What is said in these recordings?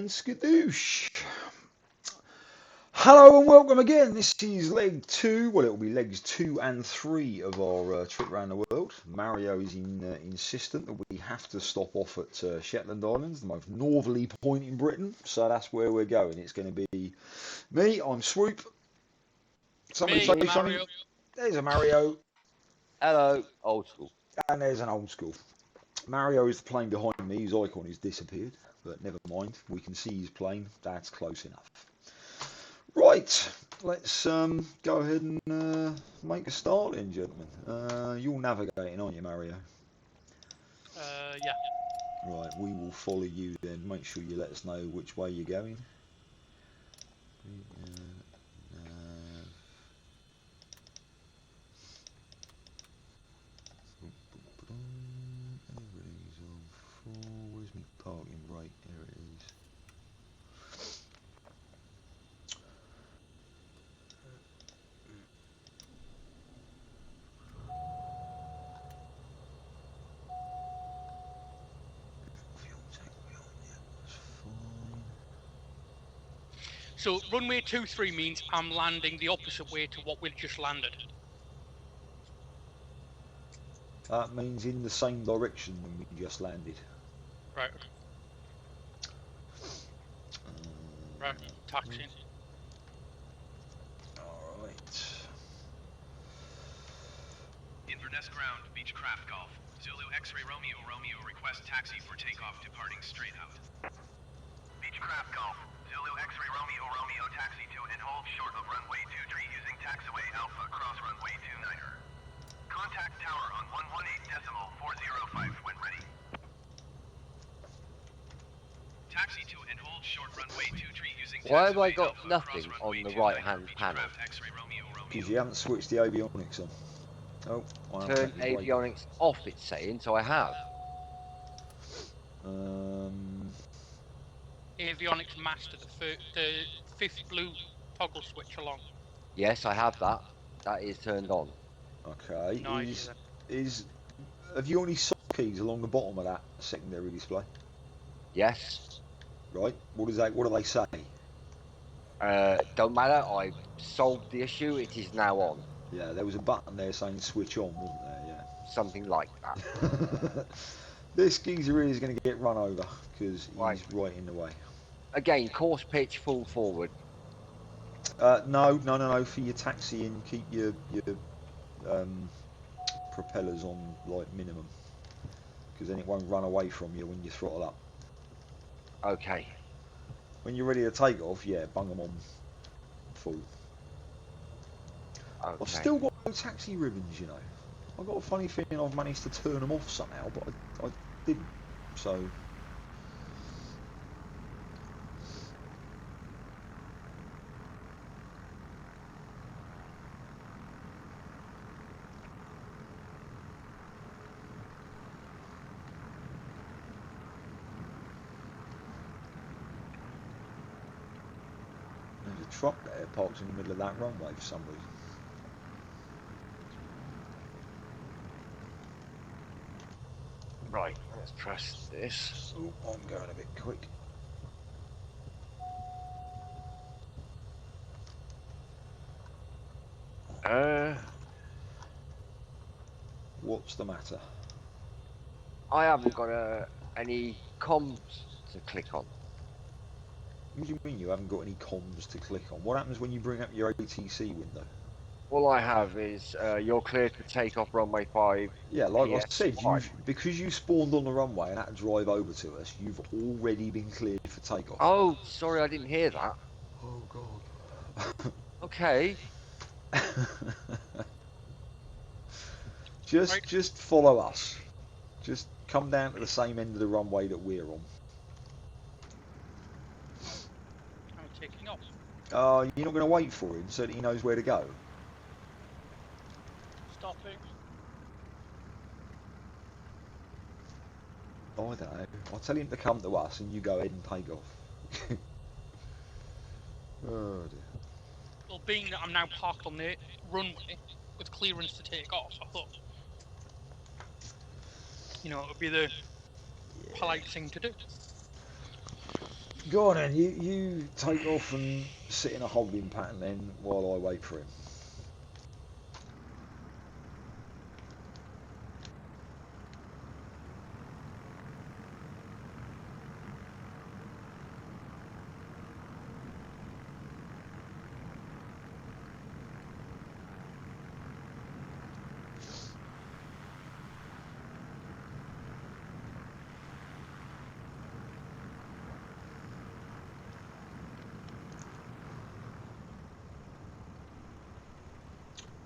and skadoosh. Hello and welcome again. This is leg 2. Well, it will be legs 2 and 3 of our trip around the world. Mario is insistent that we have to stop off at Shetland Islands, the most northerly point in Britain. So that's where we're going. It's going to be me. I'm Swoop. Somebody say something. There's a Mario. Hello, Oldskool. And there's an Oldskool. Mario is the plane behind me. His icon has disappeared, but never mind. We can see his plane. That's close enough. Right, let's go ahead and make a start then, gentlemen. You're navigating, aren't you, Mario? Yeah. Right, we will follow you then. Make sure you let us know which way you're going. Where's my parking brake? There it is. So runway 23 means I'm landing the opposite way to what we've just landed. That means in the same direction than we just landed. Right. Right. Taxiing. Alright. Inverness ground, Beechcraft Golf. Zulu X-ray Romeo, Romeo request taxi for takeoff departing straight out. Beechcraft Golf. Zulu X-ray Romeo, Romeo taxi to and hold short of runway 23 using taxiway Alpha cross runway 29er. Contact tower on 118.405 when ready. Taxi to and hold short runway 23 using taxiway. Why have I got Alpha, nothing on the right hand panel? Because you haven't switched the avionics on. Oh, Turn avionics off, it's saying, so I have. Avionics master, the fifth blue toggle switch along. Yes, I have that. That is turned on. Okay. Nice. Have you got any soft keys along the bottom of that secondary display? Yes. Right. What do they say? Don't matter. I solved the issue. It is now on. Yeah, there was a button there saying switch on, wasn't there? Yeah. Something like that. This geezer is going to get run over because he's right in the way. Again, course pitch full forward. No. For your taxiing, keep your propellers on like minimum, because then it won't run away from you when you throttle up. Okay. When you're ready to take off, yeah, bung them on full. Okay. I've still got no taxi ribbons, you know. I've got a funny feeling I've managed to turn them off somehow, but I didn't. So. There's a truck there parked in the middle of that runway for some reason. Right, let's press this. Oh, I'm going a bit quick. What's the matter? I haven't got any comms to click on. What do you mean you haven't got any comms to click on? What happens when you bring up your ATC window? All I have is you're clear to take off runway 5. Yeah, like I said, PS5. because you spawned on the runway and had to drive over to us, you've already been cleared for takeoff. Oh, sorry, I didn't hear that. Oh God. Okay. Just follow us. Just come down to the same end of the runway that we're on. I'm taking off. You're not going to wait for him so that he knows where to go. Stopping. I don't know. I'll tell him to come to us and you go ahead and take off. Oh dear. Well, being that I'm now parked on the runway with clearance to take off, I thought, you know, it would be the polite thing to do. Go on then, you take off and sit in a holding pattern then while I wait for him.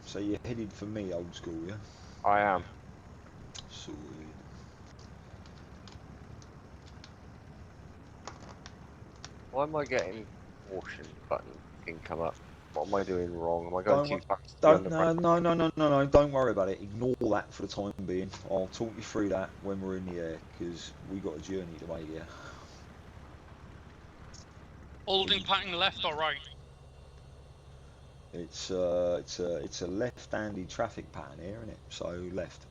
So you're headed for me, Oldskool, yeah? I am. Sorted. Why am I getting caution button thing come up? What am I doing wrong? Am I going Don't, too fast to be on don't, the no, front? no, no, no, no, no, don't worry about it. Ignore that for the time being. I'll talk you through that when we're in the air, because we got a journey to make here. Holding pattern left or right? It's a left-handed traffic pattern here, isn't it? So left.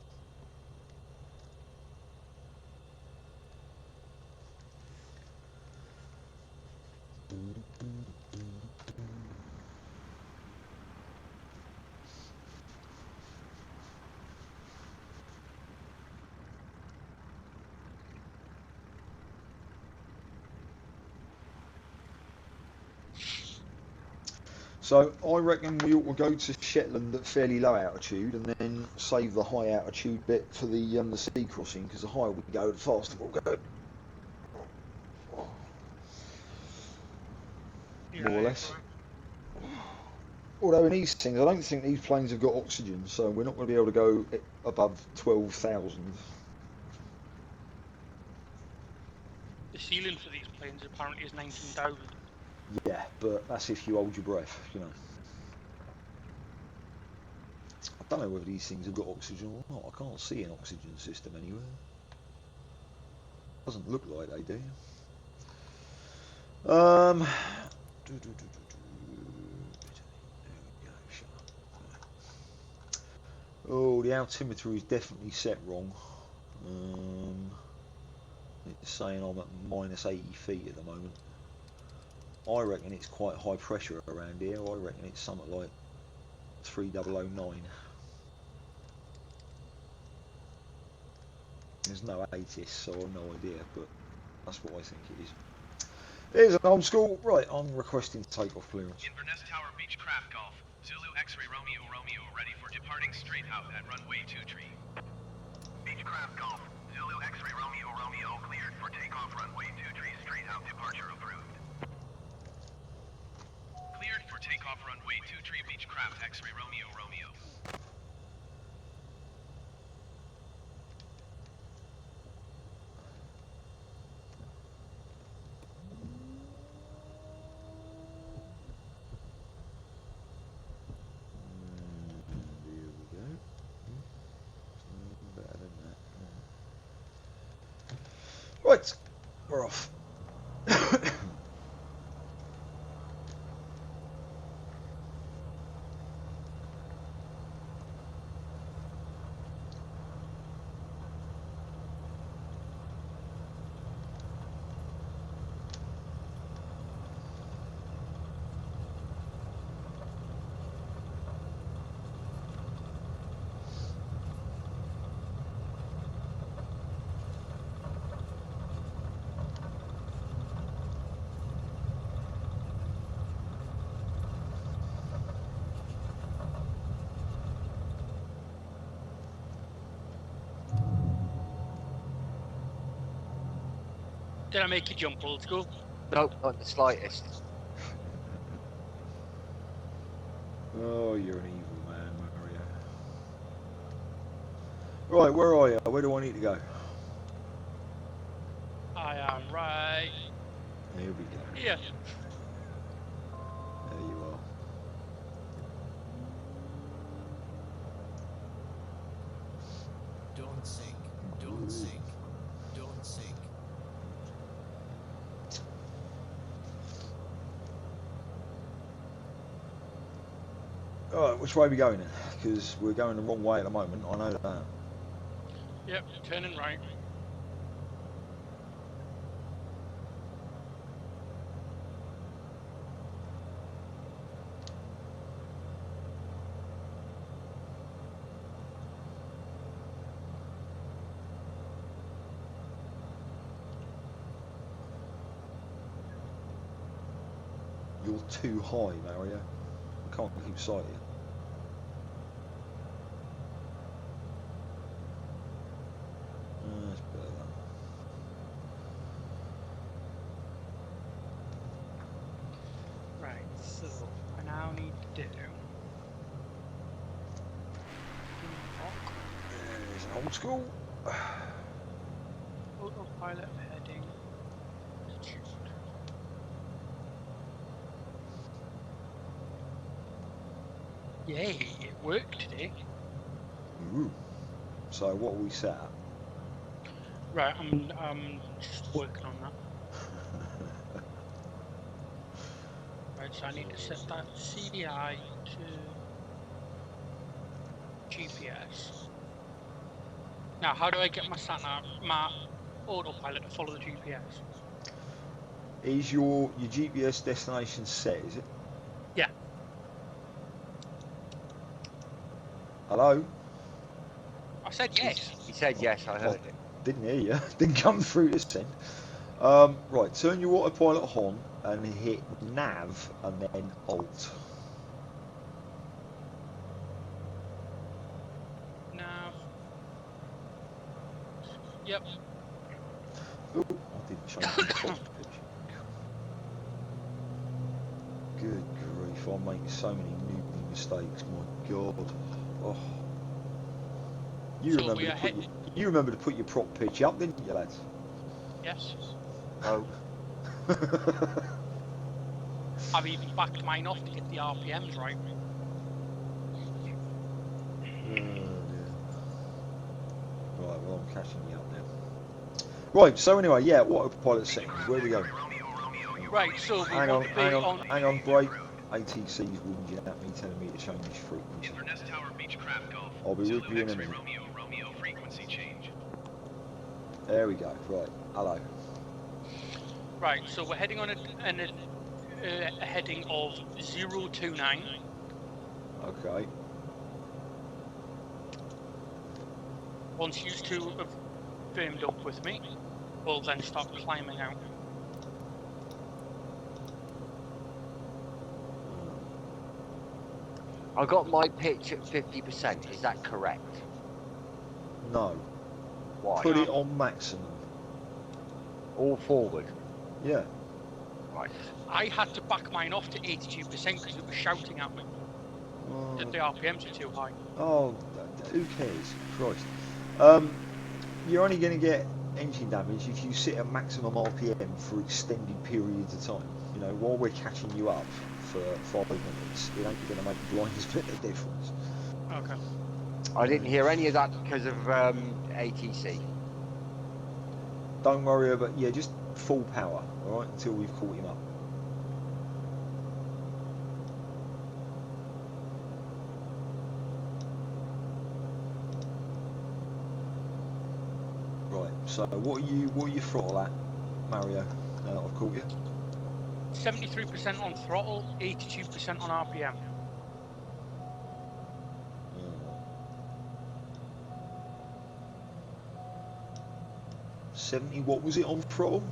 So I reckon we ought to go to Shetland at fairly low altitude and then save the high altitude bit for the sea crossing, because the higher we go, the faster we'll go. More or less. Although in these things, I don't think these planes have got oxygen, so we're not going to be able to go above 12,000. The ceiling for these planes apparently is 19,000. Yeah, but that's if you hold your breath, you know. I don't know whether these things have got oxygen or not. I can't see an oxygen system anywhere. Doesn't look like they do. Um. Oh, the altimeter is definitely set wrong. It's saying I'm at minus 80 feet at the moment. I reckon it's quite high pressure around here. I reckon it's something like 3009. There's no ATIS, so I've no idea, but that's what I think it is. Here's an Oldskool. Right, I'm requesting takeoff clearance. Inverness Tower Beechcraft Golf. Zulu X-ray Romeo Romeo ready for departing straight out at runway 23. Beechcraft Golf. Zulu X-ray Romeo Romeo cleared for takeoff runway 23 straight out departure approved. Cleared for takeoff runway 23 Beechcraft X-ray Romeo Romeo. Here we go. Better than that. Right, we're off. Did I make you jump, Oldskool? Nope, not the slightest. Oh, you're an evil man, Mario. Right, where are you? Where do I need to go? I am right Here we go. here. There you are. Don't sink. Don't sink. Don't sink. Alright, which way are we going then? Because we're going the wrong way at the moment, I know that. Yep, turning right. You're too high, Mario. I can't keep sight of you. That's better. Right, so I now need to do There's an old school. autopilot heading altitude. Yay, it worked today. Ooh. So what are we set at? Right, I'm just working on that. Right, so I need to set that CDI to GPS. Now, how do I get my sat nav, my autopilot to follow the GPS? Is your GPS destination set, is it? Yeah. Hello? I said yes. He said yes, I heard it. Didn't hear you. Didn't come through this end. Right, turn your autopilot on and hit nav and then alt. Nav. Yep. Oh, I didn't change the cockpit. Good grief, I'm making so many newbie mistakes, my god. Oh. You So remember we to are put you remember to put your prop pitch up, didn't you, lads? Yes. Oh, I've even backed mine off to get the RPMs right. Dear. Right, well I'm catching you up now. Right, so anyway, yeah, autopilot settings, where we go? Right, so we Hang want on, to be hang on, break. ATC's whinging at me, telling me to change frequency. Inverness Tower Beechcraft Golf. I'll be with Zulu you in a X-ray minute. Romeo, Romeo frequency change. There we go, right, hello. Right, so we're heading on a heading of 029. Okay, Once you two have firmed up with me, we'll then start climbing out. I got my pitch at 50%. Is that correct? no, Why? put it on maximum. All forward. Yeah, Right. I had to back mine off to 82% because it was shouting at me that the RPMs are too high. oh, who cares, Christ. You're only going to get engine damage if you sit at maximum RPM for extended periods of time. You know, while we're catching you up for 5 minutes, it ain't going to make the blindest bit of difference. Okay. I didn't hear any of that because of ATC. Don't worry about, yeah, just full power, alright, until we've caught him up. Right, so what are you throttle at, Mario, now that I've caught you? 73% on throttle, 82% on RPM. 70, what was it on throttle?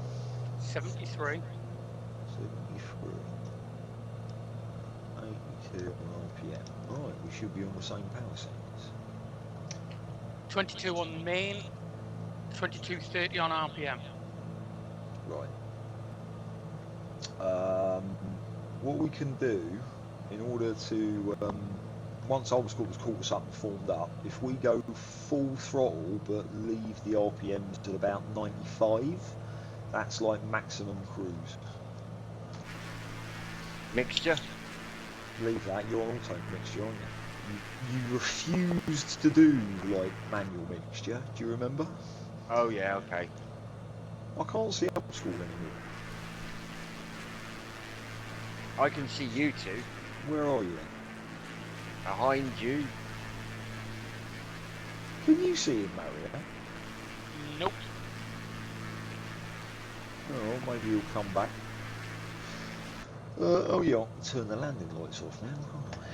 73. 73. 82 on RPM. Right, we should be on the same power settings. 22 on main, 2230 on RPM. Right. What we can do in order to, once Oldskool has caught us up and formed up, if we go full throttle but leave the RPMs at about 95, that's like maximum cruise. Mixture? Leave that, you're on auto mixture, aren't you? You refused to do like manual mixture, do you remember? Oh yeah, okay. I can't see Oldskool anymore. I can see you two Where are you then? behind you. Can you see him, Mario? Nope. Oh, maybe he'll come back. Oh yeah, I'll turn the landing lights off now, can't I?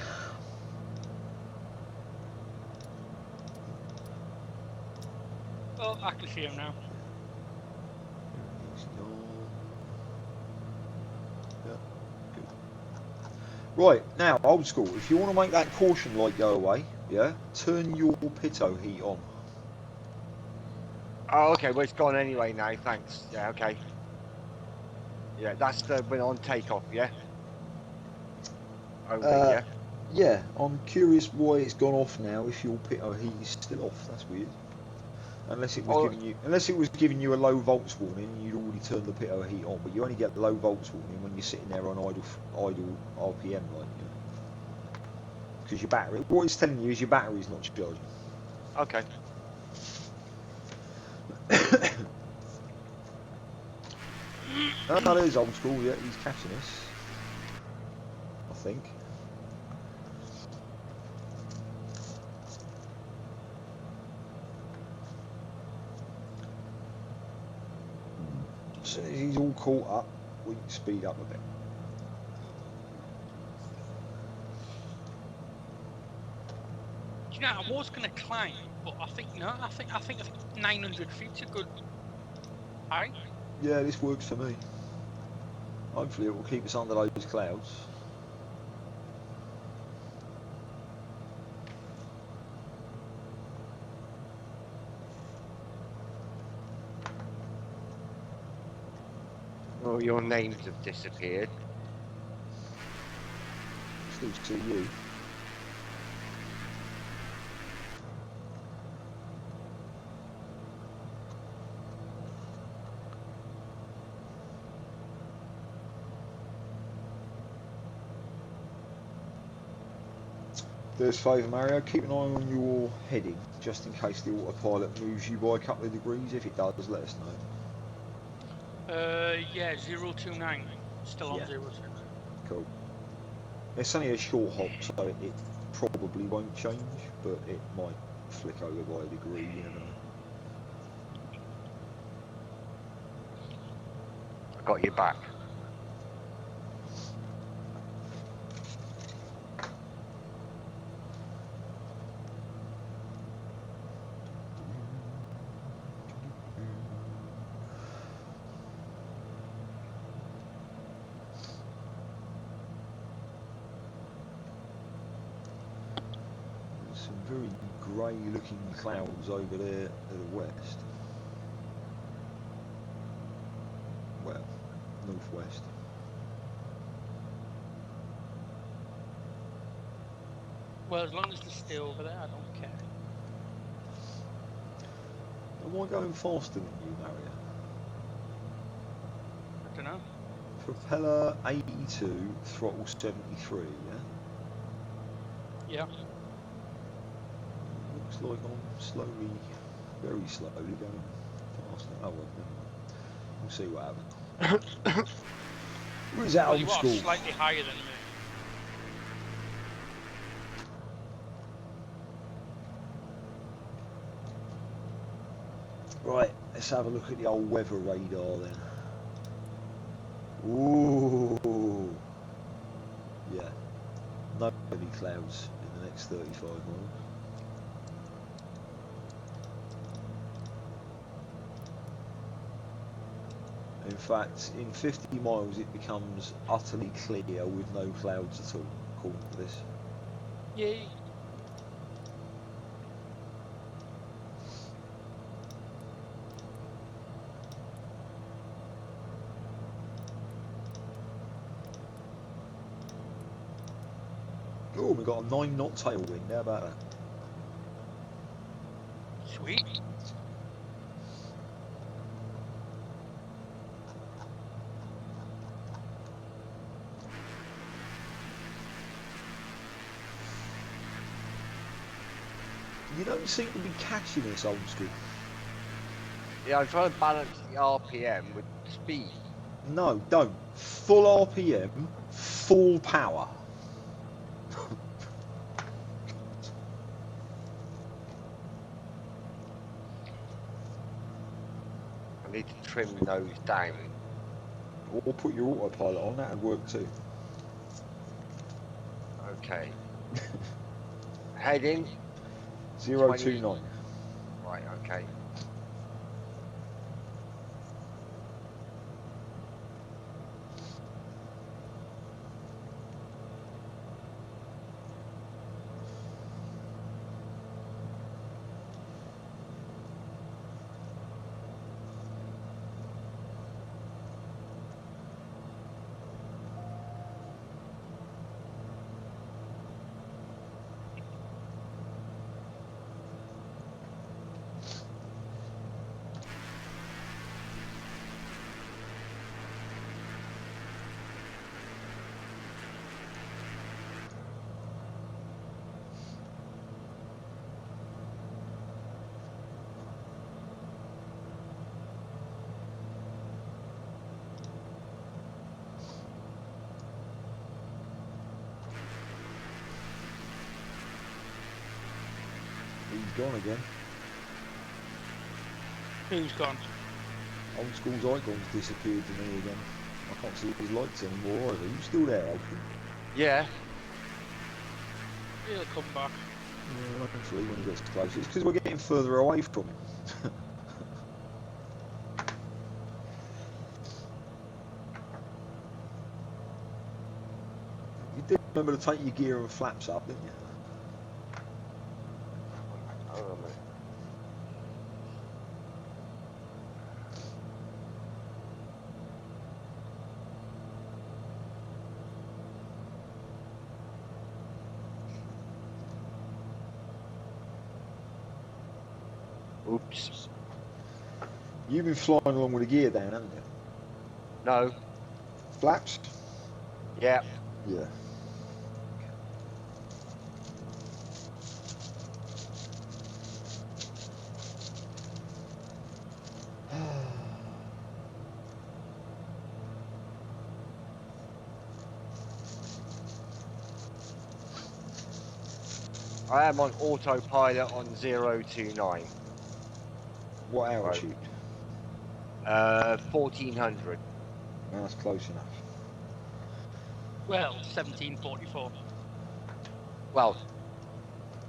Oh, I can see him now. He's gone. Yeah, good. Right, now, old school, if you want to make that caution light go away, yeah, turn your pitot heat on. Oh, okay. Well, it's gone anyway now. Thanks. Yeah. Okay. Yeah, that's the when on takeoff. Yeah. Only. Uh, Yeah. yeah, I'm curious why it's gone off now if your pitot heat is still off. That's weird. Unless it was Oh, giving you a low volts warning and you'd already turned the pitot heat on, but you only get the low volts warning when you're sitting there on idle RPM, like, you know. Because your battery, what it's telling you is your battery's not charging. okay. Oh, there's old school, yeah, he's catching us. I think. As soon as he's all caught up, we can speed up a bit. Do you know, I was going to climb, but I think no. I think 900 feet's a good height. Yeah, this works for me. Hopefully it will keep us under those clouds. Oh, your names have disappeared. Still see you. Do us a favour, Mario, keep an eye on your heading, just in case the autopilot moves you by a couple of degrees. If it does, let us know. Yeah, 029. Still on Yeah. 029. Cool. It's only a short hop, so it probably won't change, but it might flick over by a degree, you never know. I got your back. There's some very grey looking clouds over there to the west. Well, northwest. Well, as long as they stay over there, I don't care. Am I going faster than you, Mario? I don't know. Propeller 82, throttle 73, yeah? Yeah. Looks like I'm slowly, very slowly going faster. Oh well, never mind. We'll see what happens. Where's that Well, old you are school? slightly higher than me. Right, let's have a look at the old weather radar then. Ooh. Yeah. No heavy clouds in the next 35 miles. In fact, in 50 miles it becomes utterly clear with no clouds at all, according to this. Yay. Oh, we've got a 9-knot tailwind, how about that? Sweet. You don't seem to be catching this, old school. Yeah, I'm trying to balance the RPM with speed. No, don't. Full RPM, full power. I need to trim those down. Or put your autopilot on, that would work too. Okay. Heading. 029. Right. Okay. gone again. Who's gone? Oldschool's icon's disappeared to me again. I can't see his lights anymore either. Are you still there, Oldskool? Yeah. He'll come back. Yeah, hopefully when he gets closer. It's because we're getting further away from him. You did remember to take your gear and flaps up, didn't you? Hold on a minute. Oops. You've been flying along with the gear down, haven't you? No. Flaps? Yeah. Yeah. I am on autopilot on 029. What altitude? 1400. That's close enough. Well, 1744. Well,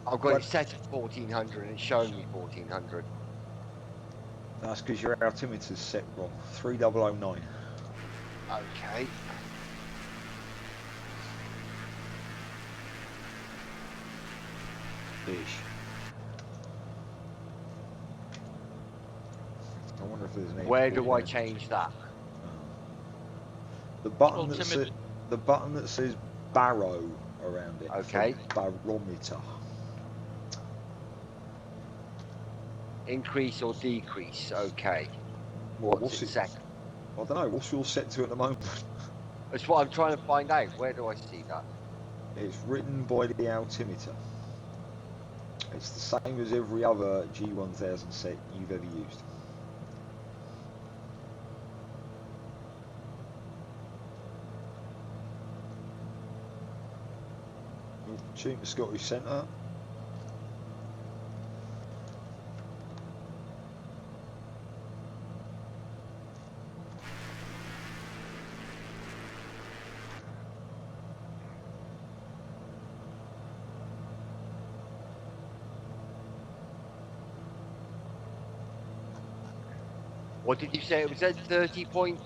I've got What? it set at 1400 and it's showing me 1400. That's because your altimeter's set wrong. 3009. Okay. Ish. I wonder if there's an Where airport do I there. change that? The button that Ultimate- the button that says barrow around it. Okay. For barometer. Increase or decrease? Okay. Well, What's it set? I don't know. What's yours set to at the moment? That's what I'm trying to find out. Where do I see that? It's written by the altimeter. It's the same as every other G1000 set you've ever used. Tune the Scottish Centre. What did you say? It was at 30 point.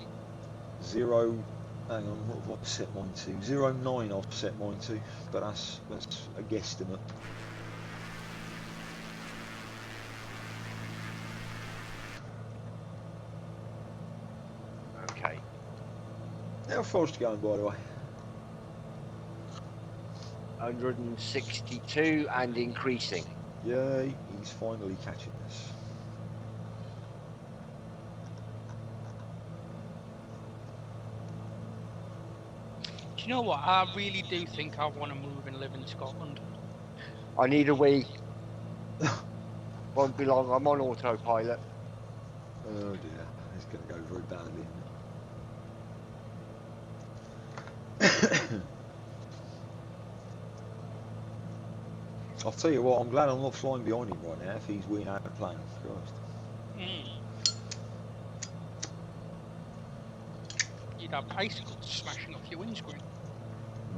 Zero. Hang on, what have I set mine to? 09 I've set mine to, but that's a guesstimate. Okay. How fast you going, by the way? 162 and increasing. Yeah, he's finally catching us. Do you know what? I really do think I want to move and live in Scotland. I need a wee. Won't be long. I'm on autopilot. Oh dear, it's going to go very badly. Isn't it? I'll tell you what, I'm glad I'm not flying behind him right now if he's wheeling out the plane. Christ. You'd have icicles smashing off your windscreen.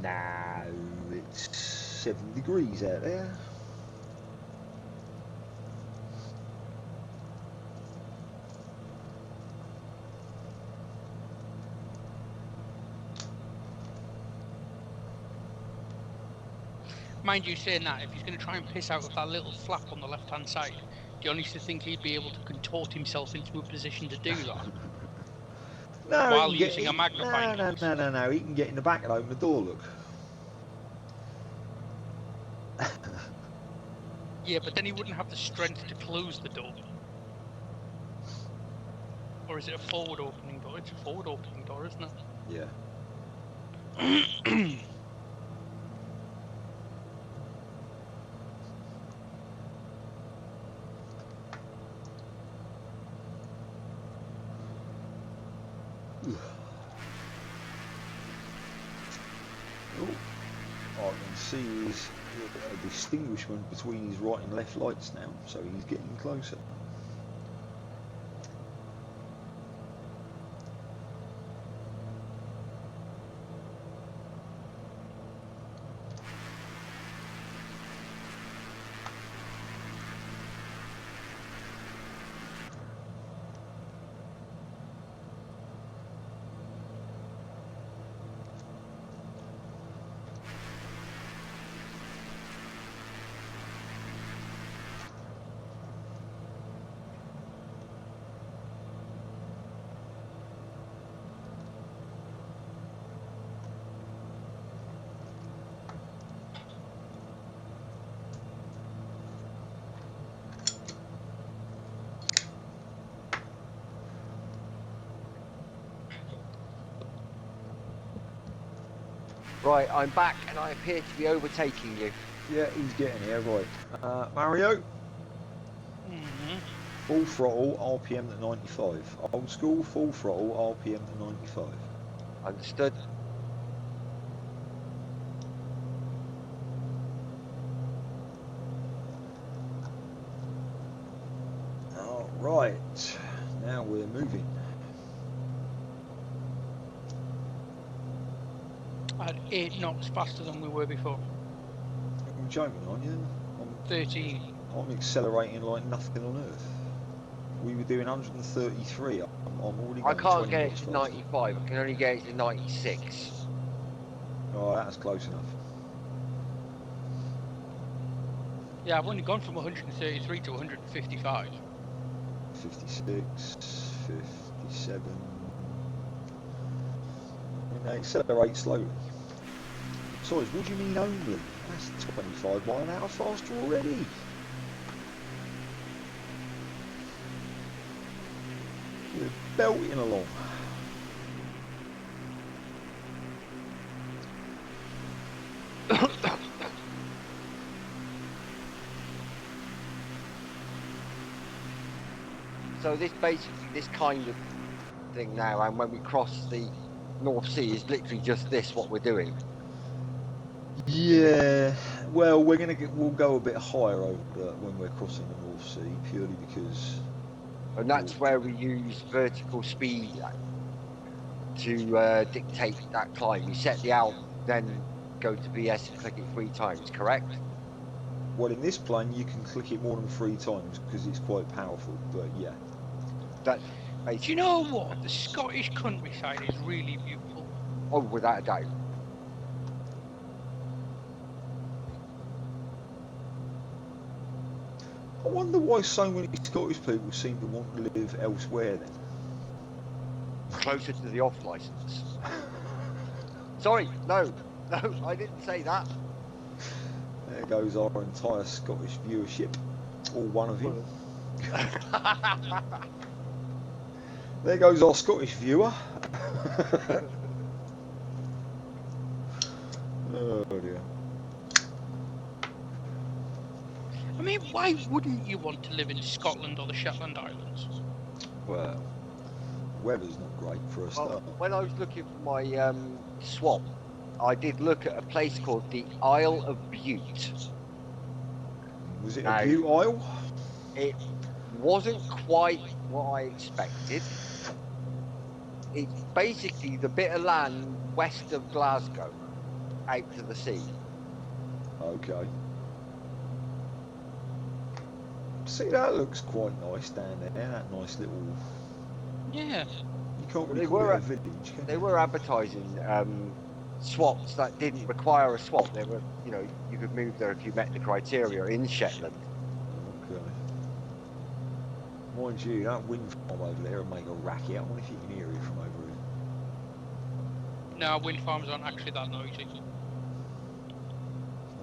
No, it's 7 degrees out there. Mind you, saying that, if he's going to try and piss out of that little flap on the left-hand side, do you honestly think he'd be able to contort himself into a position to do that? No, While he can using a magnifying glass. No, he can get in the back and open the door, look. Yeah, but then he wouldn't have the strength to close the door. Or is it a forward opening door? It's a forward opening door, isn't it? Yeah. Oh, I can see his a distinguishment between his right and left lights now, so he's getting closer. Right, I'm back and I appear to be overtaking you. Yeah, he's getting here, right. Mario, Mhm. full throttle, RPM to 95. Old school, full throttle, RPM to 95. Understood? Alright, now we're moving. At 8 knots faster than we were before. I'm joking, aren't you? 13. I'm accelerating like nothing on earth. We were doing 133. I'm already I going can't 20 get it knots to faster. 95, I can only get it to 96. Oh, that's close enough. Yeah, I've only gone from 133 to 155. 56, 57. And they accelerate slowly. Besides, what do you mean only? That's 25 mile an hour faster already. We're belting along. So this basically, this kind of thing now, and when we cross the North Sea is literally just this, what we're doing. Yeah, well, we'll go a bit higher over when we're crossing the North Sea, purely because. And that's where we use vertical speed to dictate that climb. You set the alt, then go to VS and click it 3 times, correct? Well, in this plane, you can click it more than 3 times because it's quite powerful. But yeah, That's Do you know what? The Scottish countryside is really beautiful. oh, without a doubt. I wonder why so many Scottish people seem to want to live elsewhere. Then. Closer to the off license. Sorry, no, I didn't say that. There goes our entire Scottish viewership, all one of you. There goes our Scottish viewer. Oh dear. I mean, why wouldn't you want to live in Scotland or the Shetland Islands? Well, weather's not great for a start. Well, when I was looking for my swap, I did look at a place called the Isle of Bute. Was it No. a Bute Isle? It wasn't quite what I expected. It's basically the bit of land west of Glasgow, out to the sea. Okay. See, that looks quite nice down there. That nice little. Yeah. You can't really They call were it a village, can They you? were advertising swaps that didn't require a swap. They were, you could move there if you met the criteria in Shetland. Okay. Mind you, that wind farm over there will make a racket. I wonder if you can hear it from over here. No, wind farms aren't actually that noisy.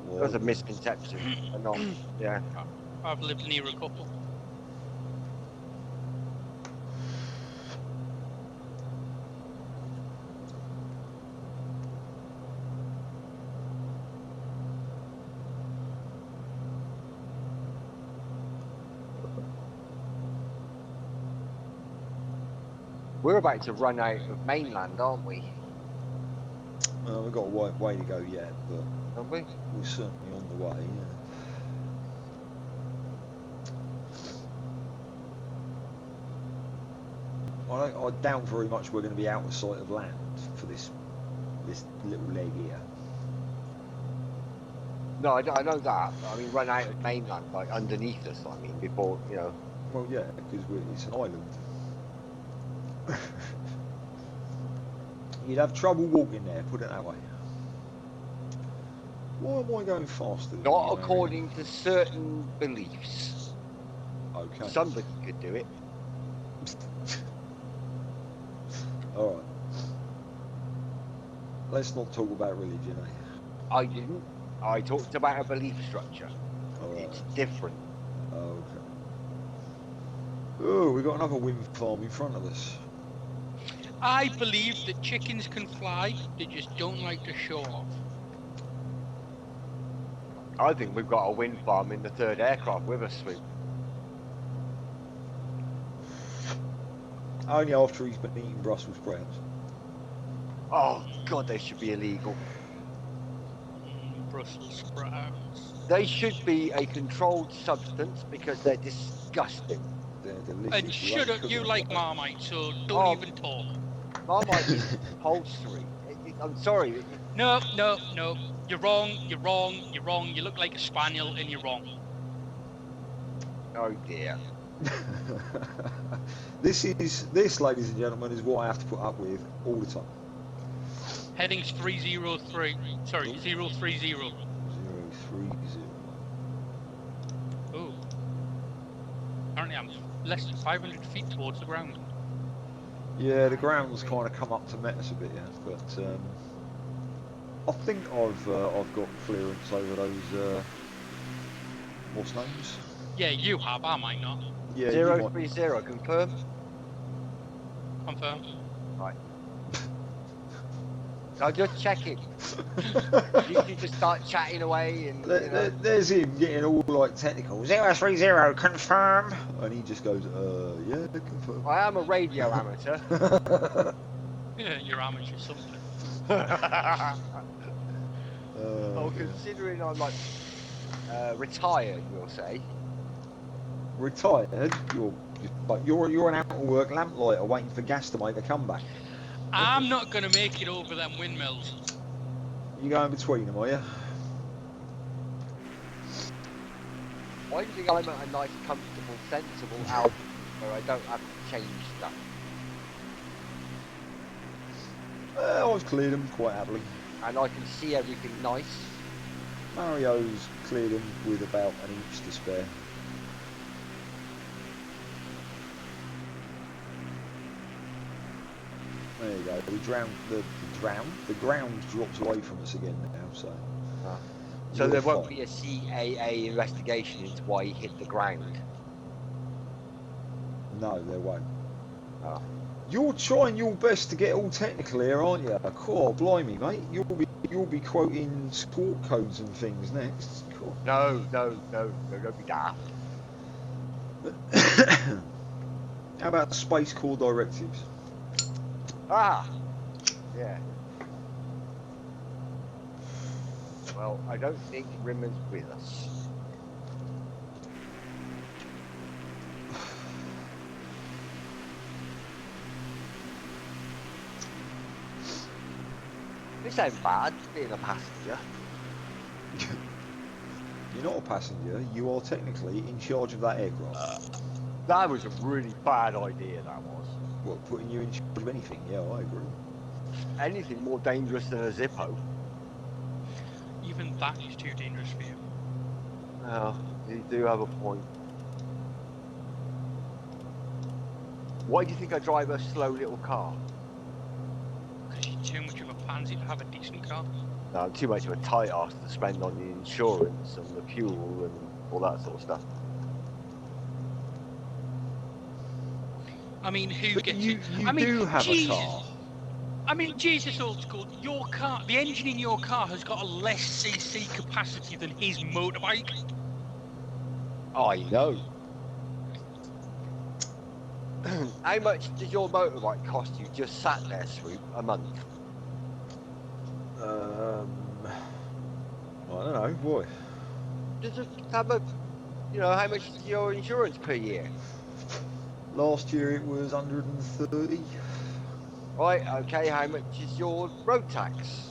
Well, That's a misconception. They're not. Yeah. I've lived near a couple. We're about to run out of mainland, aren't we? We've got a way to go yet, but Have we? we're certainly on the way. Yeah. I doubt very much we're going to be out of sight of land for this little leg here. No, I know that. I mean, run out of mainland, like underneath us. I mean, before you know. Well, yeah, because it's an island. You'd have trouble walking there, put it that way. Why am I going faster than Not you, Mary? according to certain beliefs. Okay. Somebody could do it. Alright. Let's not talk about religion, eh? I didn't. I talked about a belief structure. Alright. It's different. Okay. Oh, we got another wind farm in front of us. I believe that chickens can fly, they just don't like to show off. I think we've got a wind farm in the third aircraft with us, Swoop. Only after he's been eating Brussels sprouts. Oh God, they should be illegal. Brussels sprouts. They should be a controlled substance because they're disgusting. They're delicious. And shut up, you like Marmite, so don't Oh. even talk. Marmite is upholstery. I'm sorry. No, no, no. You're wrong, you're wrong, you're wrong. You look like a spaniel and you're wrong. Oh dear. This, ladies and gentlemen, is what I have to put up with all the time. Heading's 303. Sorry, 030. 030. Oh. Apparently I'm less than 500 feet towards the ground. Yeah, the ground's kind of come up to met us a bit, yeah. But I think I've got clearance over those what's names? Yeah, you have, I might not. Yeah, 030, confirm. Confirm. Right. I'm just checking. You just start chatting away and. You know. There's him getting all like technical. 030, confirm. And he just goes, yeah, confirm. I am a radio amateur. Yeah, you're amateur something. Well, considering I'm like retired, we'll say. Retired? You're an out of work lamplighter waiting for gas to make a comeback. I'm not going to make it over them windmills. You going between them, are you? Why do you think I'm at a nice, comfortable, sensible album where I don't have to change stuff? I've cleared them quite happily. And I can see everything nice. Mario's cleared them with about an inch to spare. There you go. The ground drops away from us again now, so. So You're there won't fine. be a CAA investigation into why he hit the ground. No, there won't. Oh. You're trying your best to get all technical here, aren't you? Cool, blimey, mate. You'll be quoting sport codes and things next. Cool. No, don't be daft. How about Space Corps directives? Ah! Yeah. Well, I don't think Rimmer's with us. This ain't bad, being a passenger. You're not a passenger, you are technically in charge of that aircraft. That was a really bad idea, that was. Well, putting you in charge of anything, yeah, I agree. Anything more dangerous than a Zippo. Even that is too dangerous for you. Well, you do have a point. Why do you think I drive a slow little car? Because you're too much of a pansy to have a decent car. No, I'm too much of a tight ass to spend on the insurance and the fuel and all that sort of stuff. I mean, who But gets you it? I mean, do have Jesus. a car. I mean, Jesus, old school. Your car, the engine in your car has got a less CC capacity than his motorbike. I know. How much does your motorbike cost you just sat there, Swoop, a month? I don't know, boy. Just have a, how much is your insurance per year? Last year it was 130. Right, okay, how much is your road tax?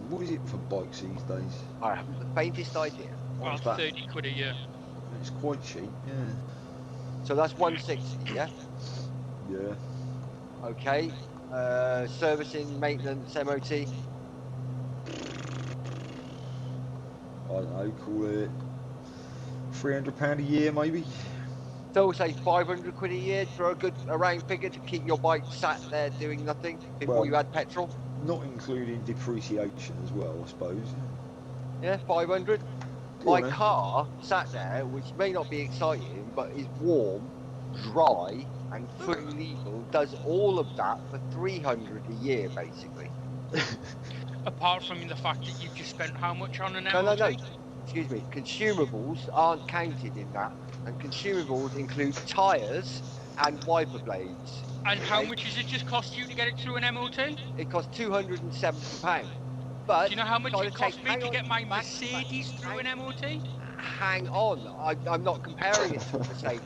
What is it for bikes these days? I haven't the faintest idea. About that? 30 quid a year. It's quite cheap, yeah. So that's 160, yeah? Yeah. Okay. Servicing, maintenance, MOT? I don't know, call it £300 a year maybe. So say 500 quid a year for a round figure to keep your bike sat there doing nothing before Well, you had petrol? Not including depreciation as well, I suppose. Yeah, 500. Go My on then. car sat there, which may not be exciting, but is warm, dry, and fully legal. Does all of that for 300 a year, basically. Apart from the fact that you've just spent how much on an No, MOT? no. Excuse me. Consumables aren't counted in that, and consumables include tyres and wiper blades. And how Okay? much does it just cost you to get it through an MOT? Do It costs £270. But you know how much gotta it cost take- me hang to on, get my back- Mercedes through hang- an MOT? Hang on, I'm not comparing it to Mercedes.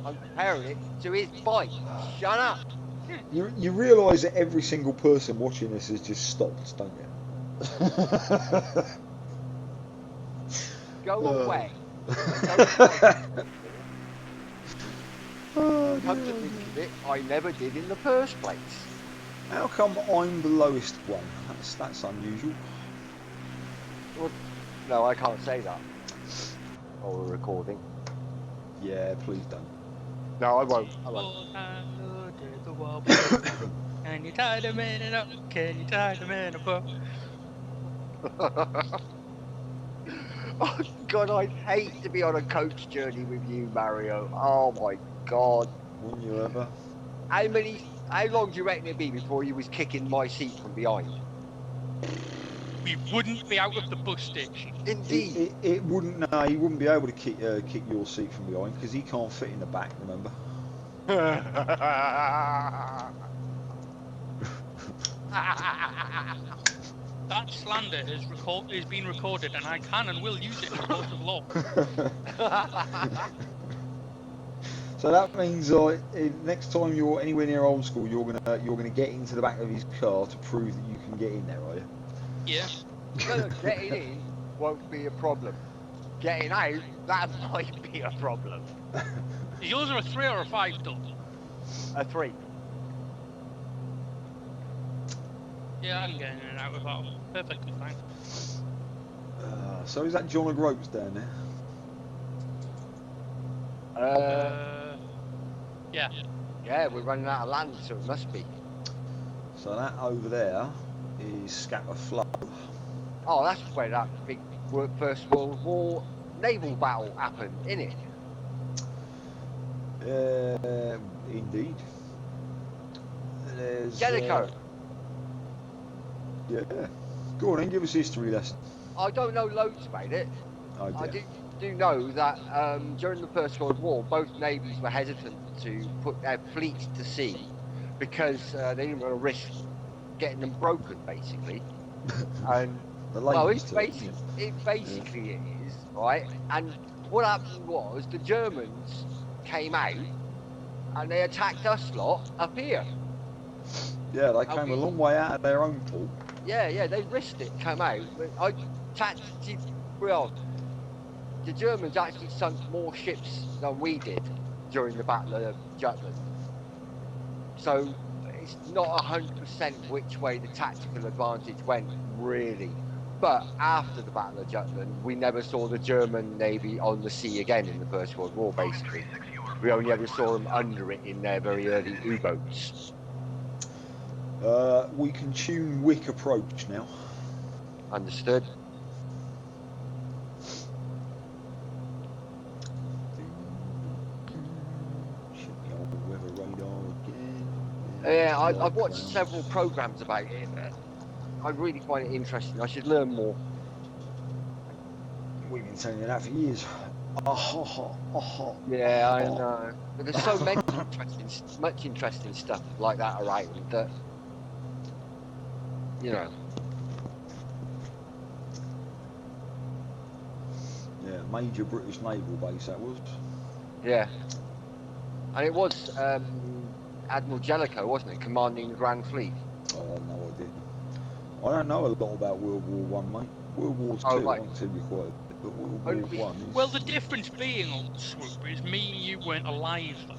I'm comparing it to his bike. Shut up. You realise that every single person watching this has just stopped, don't you? Go away. Oh, Come to dear. think of it, I never did in the first place. How come I'm the lowest one? That's unusual. Well, no, I can't say that. Oh, we're recording. Yeah, please don't. No, I won't. I won't. Oh, I look at the wall. Can you tie the man up? Can you tie the man up? Oh God, I'd hate to be on a coach journey with you, Mario. Oh my God. Wouldn't you ever? How long do you reckon it'd be before you was kicking my seat from behind? We wouldn't be out of the bus station. Indeed. It wouldn't. No, he wouldn't be able to kick your seat from behind because he can't fit in the back. Remember? That slander is being recorded, and I can and will use it in a court of law. So that means next time you're anywhere near Oldskool, you're gonna get into the back of his car to prove that you can get in there, are you? Yeah. No, getting in won't be a problem. Getting out, that might be a problem. Yours are a 3 or a 5 ton? A 3. Yeah, I'm getting in and out of that. Perfectly fine. So is that John O'Groats down there? Yeah. Yeah, we're running out of land, so it must be. So that over there is Scapa Flow. Oh, that's where that big First World War naval battle happened, innit? Indeed. There's. Jellicoe. Yeah. Go on then, give us a history lesson. I don't know loads about it. Oh, I dear. do know that during the First World War, both navies were hesitant to put their fleets to sea because they didn't want to risk getting them broken, basically. And The well, ladies it too. basically is, right? And what happened was the Germans came out and they attacked us lot up here. Yeah, they came a long way out of their own port. Yeah, they risked it, come out. But the Germans actually sunk more ships than we did during the Battle of Jutland. So it's not 100% which way the tactical advantage went, really. But after the Battle of Jutland, we never saw the German Navy on the sea again in the First World War, basically. We only ever saw them under it in their very early U-boats. We can tune Wick approach now. Understood? Check the old weather radar again. Yeah, I've watched several programs about it. I really find it interesting. I should learn more. We've been telling you that for years. Yeah, I know. But there's so much interesting stuff like that around that you know. Yeah, major British naval base that was. Yeah. And it was Admiral Jellicoe, wasn't it, commanding the Grand Fleet? Oh, no idea. I don't know a lot about World War One, mate. World War Two, Oh, right. I can tell you quite a bit, but World Only War One is... Well, the difference being, old Swoop, is me and you weren't alive then.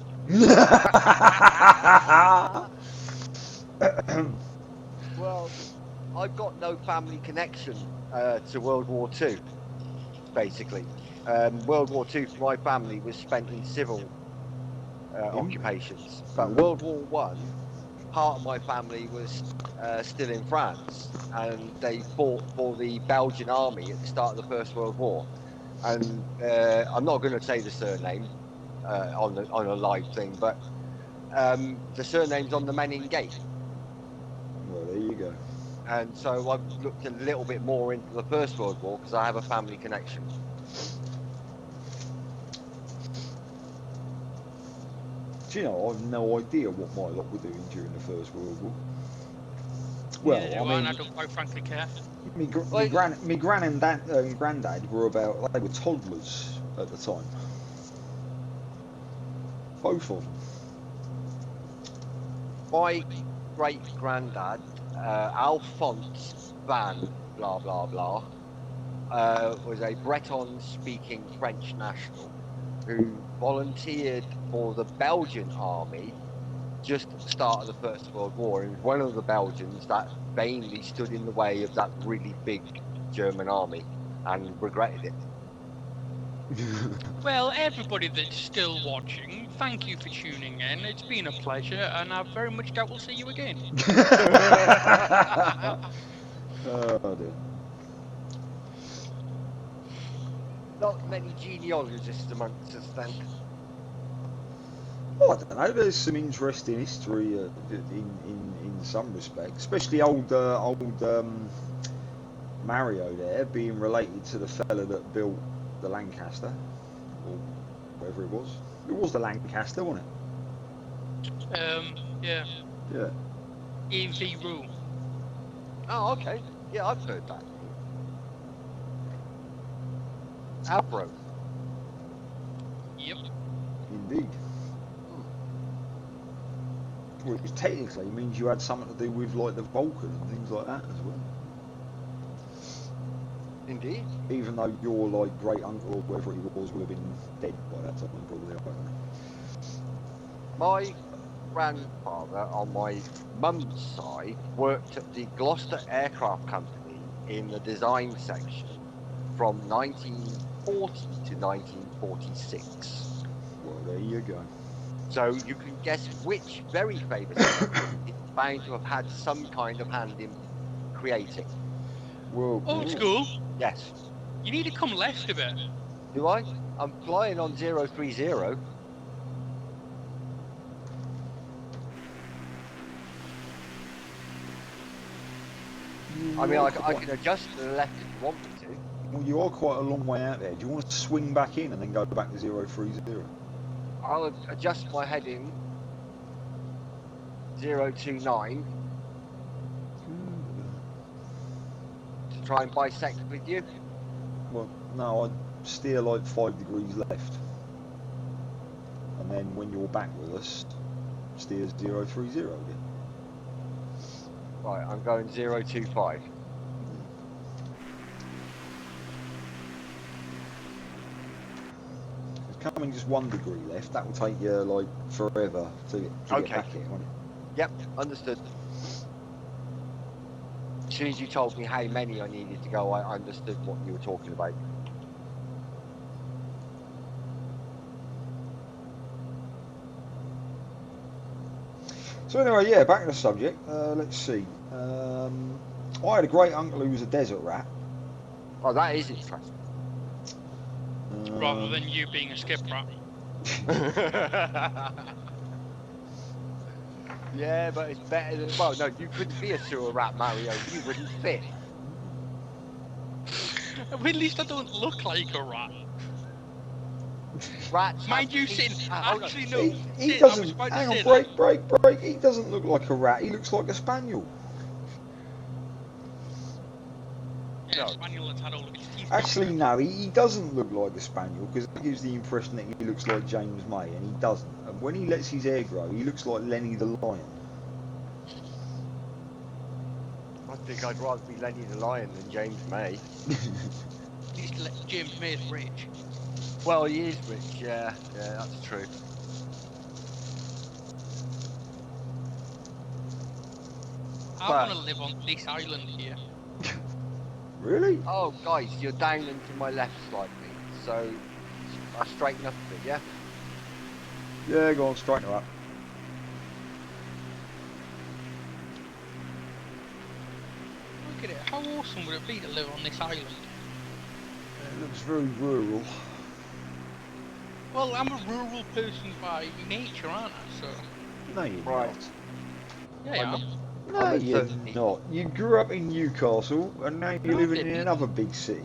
Well, I've got no family connection to World War Two, basically. World War Two for my family was spent in civil occupations. But World War One, part of my family was still in France, and they fought for the Belgian army at the start of the First World War. And I'm not going to say the surname on a live thing, but the surname's on the men in gate. Well, there you go. And so I've looked a little bit more into the First World War because I have a family connection. Do you know, I've no idea what my lot were doing during the First World War. Well, Neither do I mean, I don't quite frankly care. my gran and granddad were they were toddlers at the time. Both of them. My great granddad, Alphonse Van, blah blah blah, was a Breton-speaking French national who volunteered for the Belgian army just at the start of the First World War, and was one of the Belgians that vainly stood in the way of that really big German army and regretted it. Well, everybody that's still watching, thank you for tuning in. It's been a pleasure, and I very much doubt we'll see you again. Oh dear. Not many genealogists amongst us then. Well, I don't know. There's some interesting history in some respects, especially old Mario there being related to the fella that built the Lancaster, or whatever it was. It was the Lancaster, wasn't it? Yeah. Yeah. EV rule. Oh, okay. Yeah, I've heard that. Avro. Yep. Indeed. Which technically means you had something to do with like the Vulcan and things like that as well. Indeed. Even though your like great uncle or whoever he was would have been dead by that time, probably. I don't know. My grandfather on my mum's side worked at the Gloucester Aircraft Company in the design section from 1940 to 1946. Well, there you go. So you can guess which very famous company is bound to have had some kind of hand in creating. Well, Oldskool, Yes. you need to come left a bit. Do I? I'm flying on 030. I mean, I can adjust to the left if you want me to. Well, you are quite a long way out there. Do you want to swing back in and then go back to 030? I'll adjust my heading 029 to try and bisect with you. Well, no, I'd steer like 5 degrees left. And then when you're back with us, steer 030 again. Right, I'm going 025. Coming just 1 degree left, that will take you like forever to get back here, won't it? Yep, understood. As soon as you told me how many I needed to go, I understood what you were talking about. So anyway, yeah, back to the subject. Let's see. I had a great uncle who was a desert rat. Oh, that is interesting. Rather than you being a skip rat. Yeah, but it's better than... Well, no, you couldn't be a sewer rat, Mario. You wouldn't fit. At least I don't look like a rat. Rats Mind have you, feet. Sin, Hold on. actually no. He Sin, I was doesn't. about to Hang on, say that. break. He doesn't look like a rat. He looks like a spaniel. No. Spaniel that's had all of his teeth. Actually, no, he doesn't look like a spaniel because that gives the impression that he looks like James May, and he doesn't. And when he lets his hair grow, he looks like Lenny the Lion. I think I'd rather be Lenny the Lion than James May. He's let James May's rich. Well, he is rich, yeah, that's true. I But- want to live on this island here. Really? Oh, guys, you're down and to my left slightly, so I straighten up a bit, yeah? Yeah, go on, straighten her up. Look at it. How awesome would it be to live on this island? It looks very rural. Well, I'm a rural person by nature, aren't I? So, No, you're Right. not. yeah, I am. No, I'm a you're certainty. not. You grew up in Newcastle, and now you're No, I living in didn't. another big city.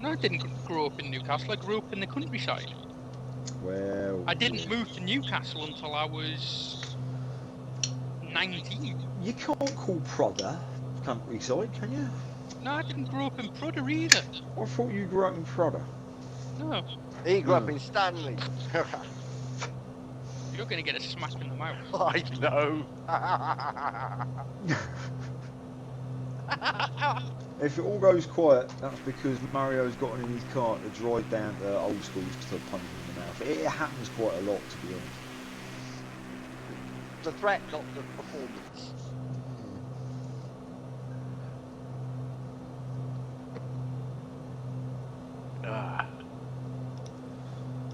No, I didn't grow up in Newcastle. I grew up in the countryside. Well, I didn't move to Newcastle until I was 19. You can't call Prodder countryside, can you? No, I didn't grow up in Prudder either. I thought you grew up in Prodder. No, He grew up No. in Stanley. you're going to get a smack in the mouth. I know. If it all goes quiet, that's because Mario's gotten in his car to drive down to Oldskool to punch him in the mouth. It happens quite a lot, to be honest. The threat, not the performance.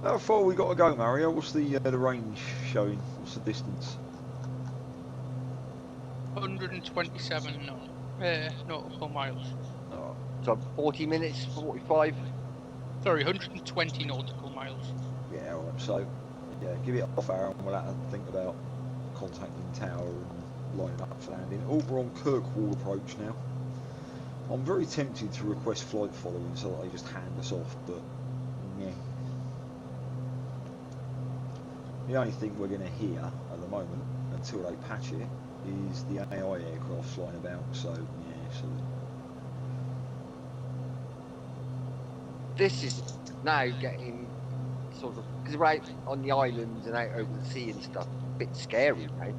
How far we got to go, Mario? What's the range showing? What's the distance? 127 nautical miles. Oh, So 40 minutes, 45. Sorry, 120 nautical miles. yeah, all right. So, yeah, give it half hour and we'll have to think about contacting tower and lining up for landing. Oh, we're on Kirkwall approach now. I'm very tempted to request flight following so that they just hand us off, but yeah. The only thing we're going to hear at the moment, until they patch it, is the AI aircraft flying about, so yeah, so... This is now getting sort of, because we're out on the islands and out over the sea and stuff, a bit scary, right?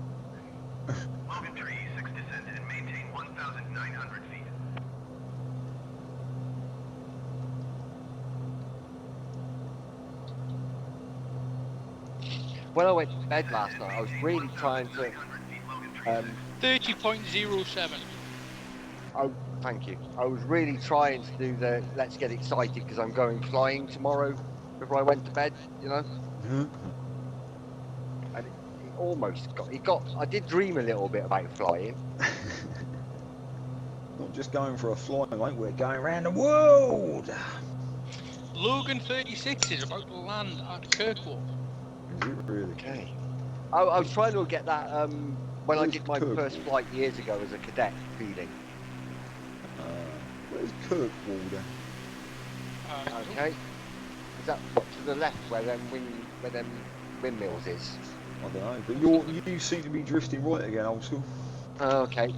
Logan 3, 6 descend and maintain 1,900 feet. When I went to bed last night, I was really trying to, 30.07. oh, thank you. I was really trying to do the, let's get excited because I'm going flying tomorrow before I went to bed, you know? And it almost got, I did dream a little bit about flying. Not just going for a fly, mate, we're going around the world! Logan 36 is about to land at Kirkwall. Is it really? Okay. I was trying to get that, when I Where's did my Kirkwall? first flight years ago as a cadet feeling. Where's Kirkwall then? Okay. Is that to the left where them windmills is? I don't know, but you seem to be drifting right again, Oldskool. Okay.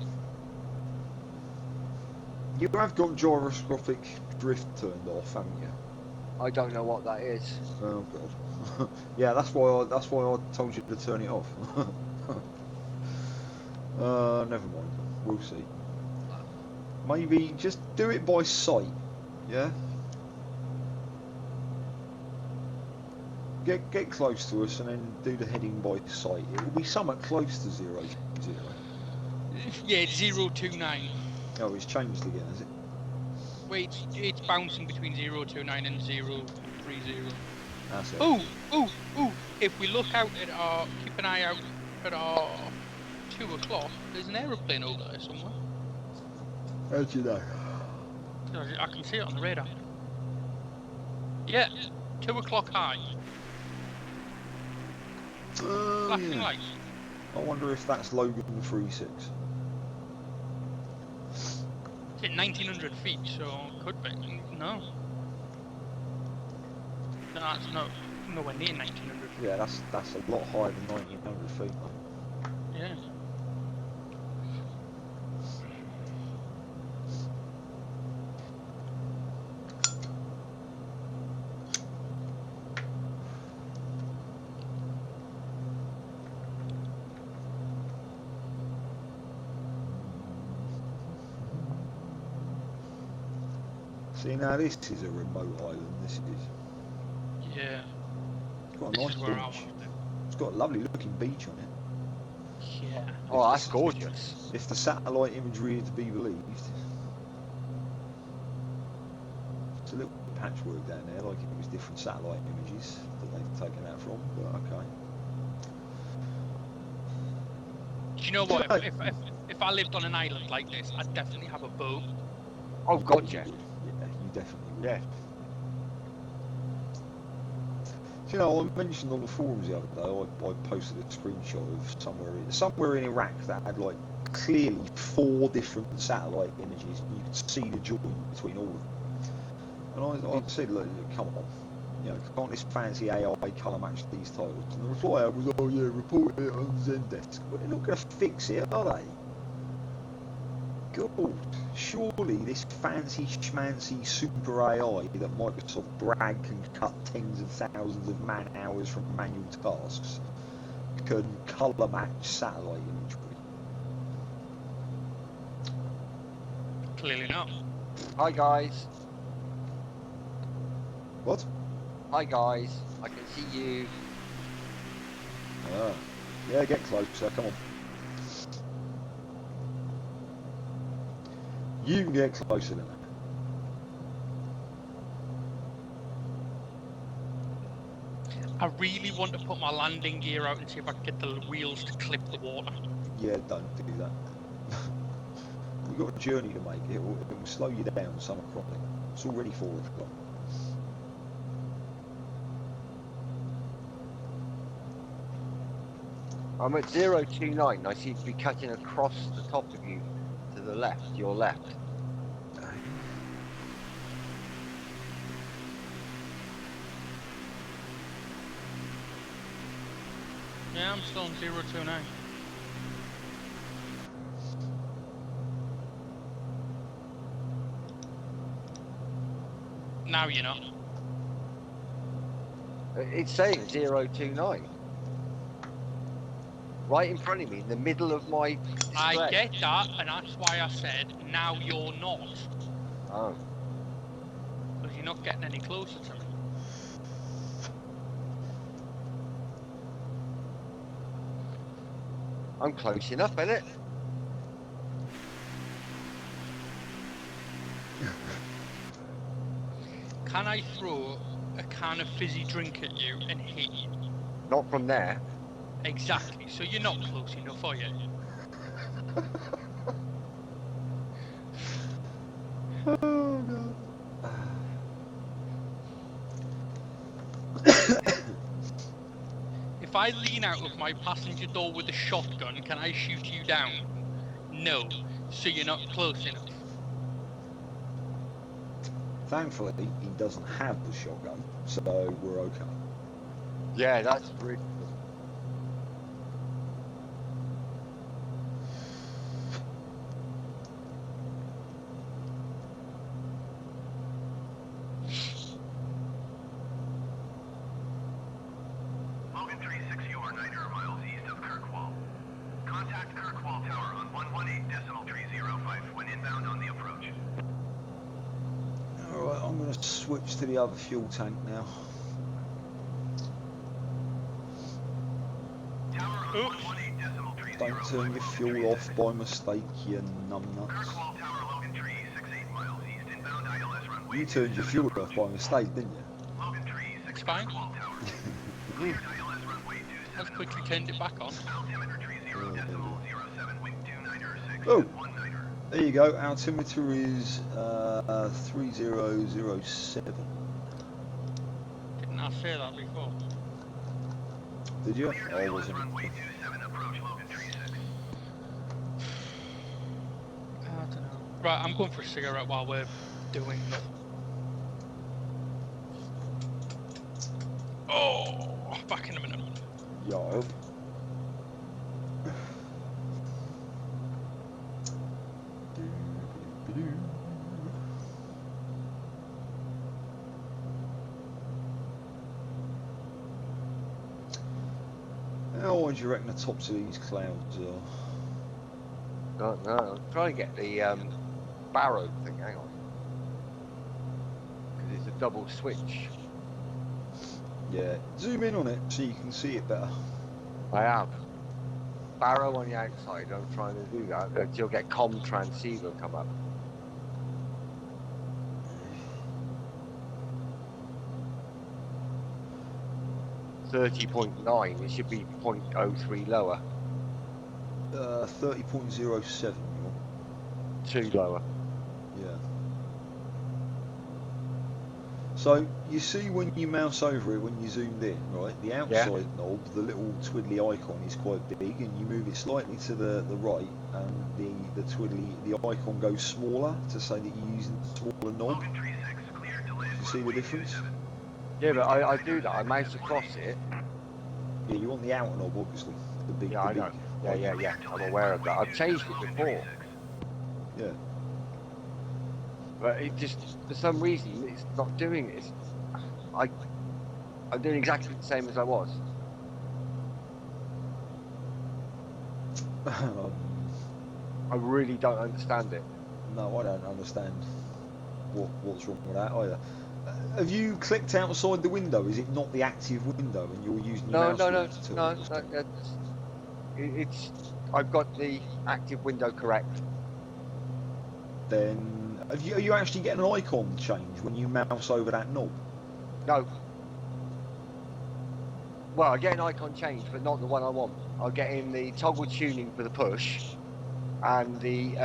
You have got gyroscopic drift turned off, haven't you? I don't know what that is. Oh god. Yeah, that's why I told you to turn it off. Never mind. We'll see. Maybe just do it by sight. Yeah. Get close to us and then do the heading by sight. It will be somewhat close to 0, 0. Yeah, it's 029. Oh, it's changed again, is it? Wait, it's bouncing between 029 and 030. That's it. Oh, if we look out at our, keep an eye out at our 2 o'clock, there's an aeroplane over there somewhere. How'd you know? I can see it on the radar. Yeah, 2 o'clock high, flashing Yeah. lights. I wonder if that's Logan 36. It's at 1900 feet, so could be. No. No, that's nowhere near 1900 feet. Yeah, that's a lot higher than 1900 feet, mate. Yeah. See, now this is a remote island. This is. Yeah. It's got a This nice is where I beach. want to It's got a lovely looking beach on it. do. Yeah. Oh, that's gorgeous. If the satellite imagery is to be believed, it's a little patchwork down there, like it was different satellite images that they've taken that from. But okay. Do you know what? If I lived on an island like this, I'd definitely have a boat. Oh, God, yeah. Yeah, you definitely would. Yeah. Do you know, I mentioned on the forums the other day, I posted a screenshot of somewhere in Iraq that had like clearly 4 different satellite images, and you could see the joint between all of them. And I said, look, come on, you know, can't this fancy AI colour match these titles? And the reply was, oh yeah, report it on Zendesk. But they're not going to fix it, are they? God, surely this fancy schmancy super AI that Microsoft brag can cut tens of thousands of man hours from manual tasks can colour match satellite imagery. Clearly not. Hi, guys. What? Hi, guys. I can see you. Ah, yeah, get closer, come on. You can get closer than that. I really want to put my landing gear out and see if I can get the wheels to clip the water. Yeah, don't do that. We've got a journey to make. It will slow you down some o'clock. It's already 4 o'clock. I'm at 029. I seem to be cutting across the top of you to the left, your left. Yeah, I'm still on 029. Now you're not. It's saying 029. Right in front of me, in the middle of my display. I get that, and that's why I said, now you're not. Oh. Because you're not getting any closer to me. I'm close enough, innit? Can I throw a can of fizzy drink at you and hit you? Not from there. Exactly, so you're not close enough, are you? Oh god. If I lean out of my passenger door with a shotgun, can I shoot you down? No, so you're not close enough. Thankfully, he doesn't have the shotgun, so we're okay. Yeah, that's really. Logan 36, you are 900 miles east of Kirkwall. Contact Kirkwall Tower on 118.305 when inbound on the approach. Alright, I'm going to switch to the other fuel tank now. Tower on 118.305. Don't turn your fuel off by mistake, you numbnuts. Kirkwall Tower, Logan 68 miles east, inbound ILS runway. You turned your fuel off by mistake, didn't you? Logan 36, It's fine. Kirkwall Tower. Cleared ILS runway I've 27. quickly turned it back on. Altimeter 30.07, wing 2906 Oh. and 19er. There you go, altimeter is 3007. Didn't I say that before? Did you? Cleared I ILS wasn't. runway 27, approach Logan 36. I don't know. Right, I'm going for a cigarette while we're doing that. Oh, back in a minute. Yo. How wide do you reckon the tops of these clouds are? Don't know. I'm trying to get the barrow thing. Hang on. there's a double switch. Yeah, zoom in on it so you can see it better. I have. Barrow on the outside, I'm trying to do that. You'll get com transceiver come up. .9, it should be 0.03 lower. 30.07 you want? 2 lower. Yeah. So you see when you mouse over it when you zoomed in, right? The outside knob, the little twiddly icon is quite big, and you move it slightly to the right, and the icon goes smaller to say that you're using the smaller knob. You see the difference? Yeah, but I do that. I mouse across it. Yeah, you want the outer knob, obviously. The big. Yeah, I know. Yeah. I'm aware of that. I've changed it before. Yeah. But it just, for some reason, it's not doing it. I'm doing exactly the same as I was. I really don't understand it. No, I don't understand what's wrong with that either. Have you clicked outside the window? Is it not the active window and you're using your mouse? No. It's I've got the active window correct. Then are you actually getting an icon change when you mouse over that knob? No. Well, I get an icon change, but not the one I want. I'll get in the toggle tuning for the push and the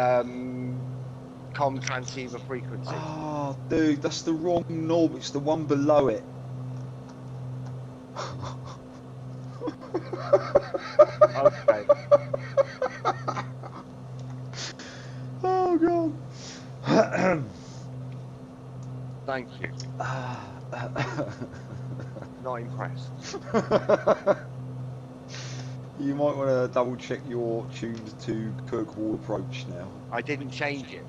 com transceiver frequency. Oh, dude, that's the wrong knob. It's the one below it. Okay. Oh god. Thank you. Not impressed. You might want to double check your tunes to Kirkwall approach now. I didn't change it.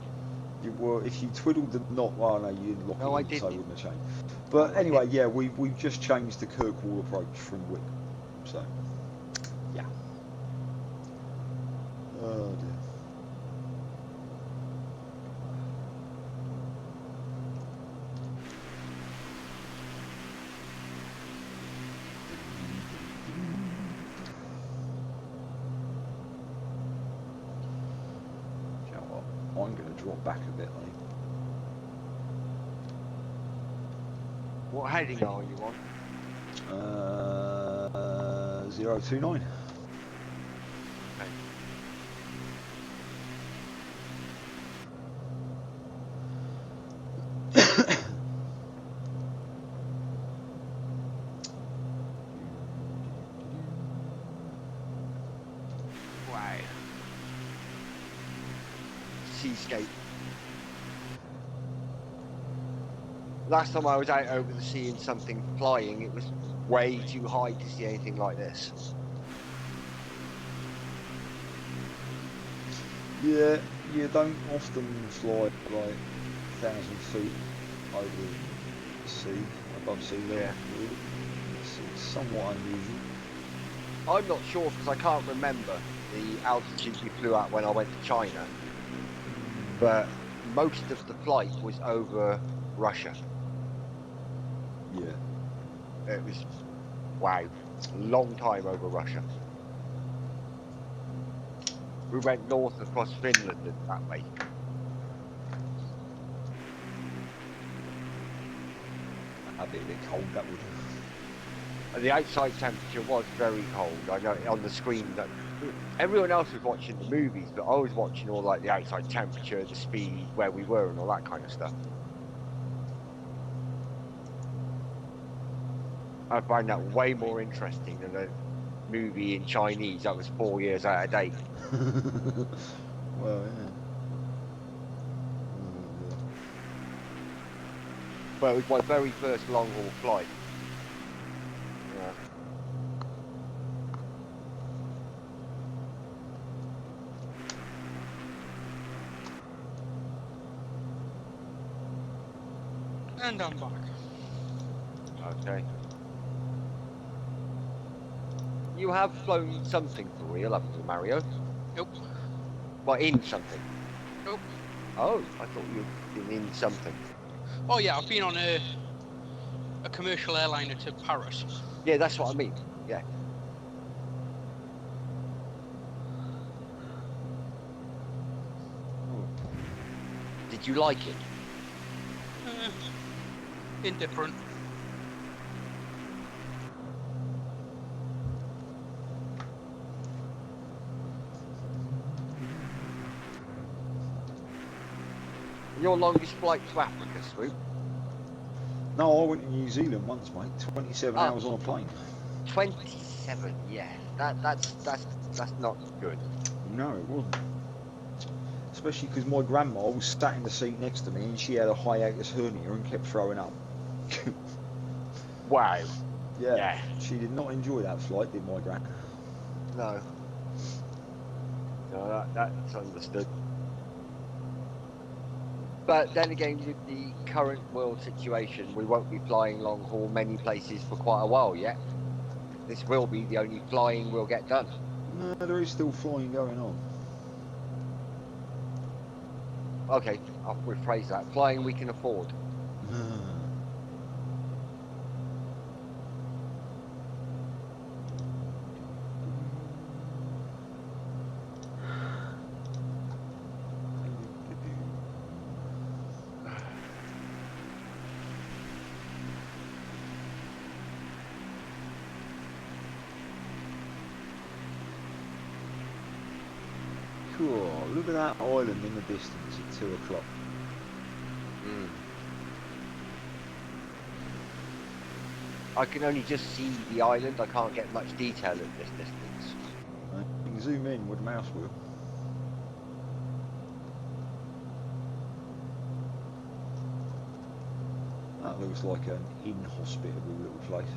If you twiddled the knob, well, no, you didn't lock No, it I in, so it didn't. wouldn't have changed. But anyway, yeah, we've just changed the Kirkwall approach from Wick, so yeah. Oh dear. You know what? I'm going to drop back a bit, I think. What heading are you on? 029. Okay. Wow. Seascape. Last time I was out over the sea in something flying, it was way too high to see anything like this. Yeah, you don't often fly like 1,000 feet over the sea, above sea level. Yeah. Really. It's somewhat unusual. I'm not sure because I can't remember the altitude we flew at when I went to China, but most of the flight was over Russia. Yeah. It was, wow, long time over Russia. We went north across Finland and that way. That'd be a bit cold, that would. And the outside temperature was very cold. I know on the screen that everyone else was watching the movies, but I was watching all like the outside temperature, the speed, where we were, and all that kind of stuff. I find that way more interesting than a movie in Chinese that was 4 years out of date. Well, yeah. Well, it was my very first long haul flight. Yeah. And I'm back. Okay. You have flown something for real, haven't you, Mario? Nope. Well, in something. Nope. Oh, I thought you'd been in something. Oh yeah, I've been on a commercial airliner to Paris. Yeah, that's what I mean. Yeah. Did you like it? Indifferent. Your longest flight to Africa, Swoop? No, I went to New Zealand once, mate. 27 Oh. hours on a plane. 27. Yeah. That's not good. No, it wasn't. Especially because my grandma was sat in the seat next to me and she had a hiatus hernia and kept throwing up. Wow. Yeah. Yeah. She did not enjoy that flight, did my gran? No. No, that's understood. But then again, with the current world situation, we won't be flying long haul many places for quite a while yet. This will be the only flying we'll get done. No, there is still flying going on. Okay, I'll rephrase that. Flying we can afford. Cool. Look at that island in the distance at 2 o'clock. I can only just see the island. I can't get much detail of this distance. You can zoom in with the mouse wheel. That looks like an inhospitable little place.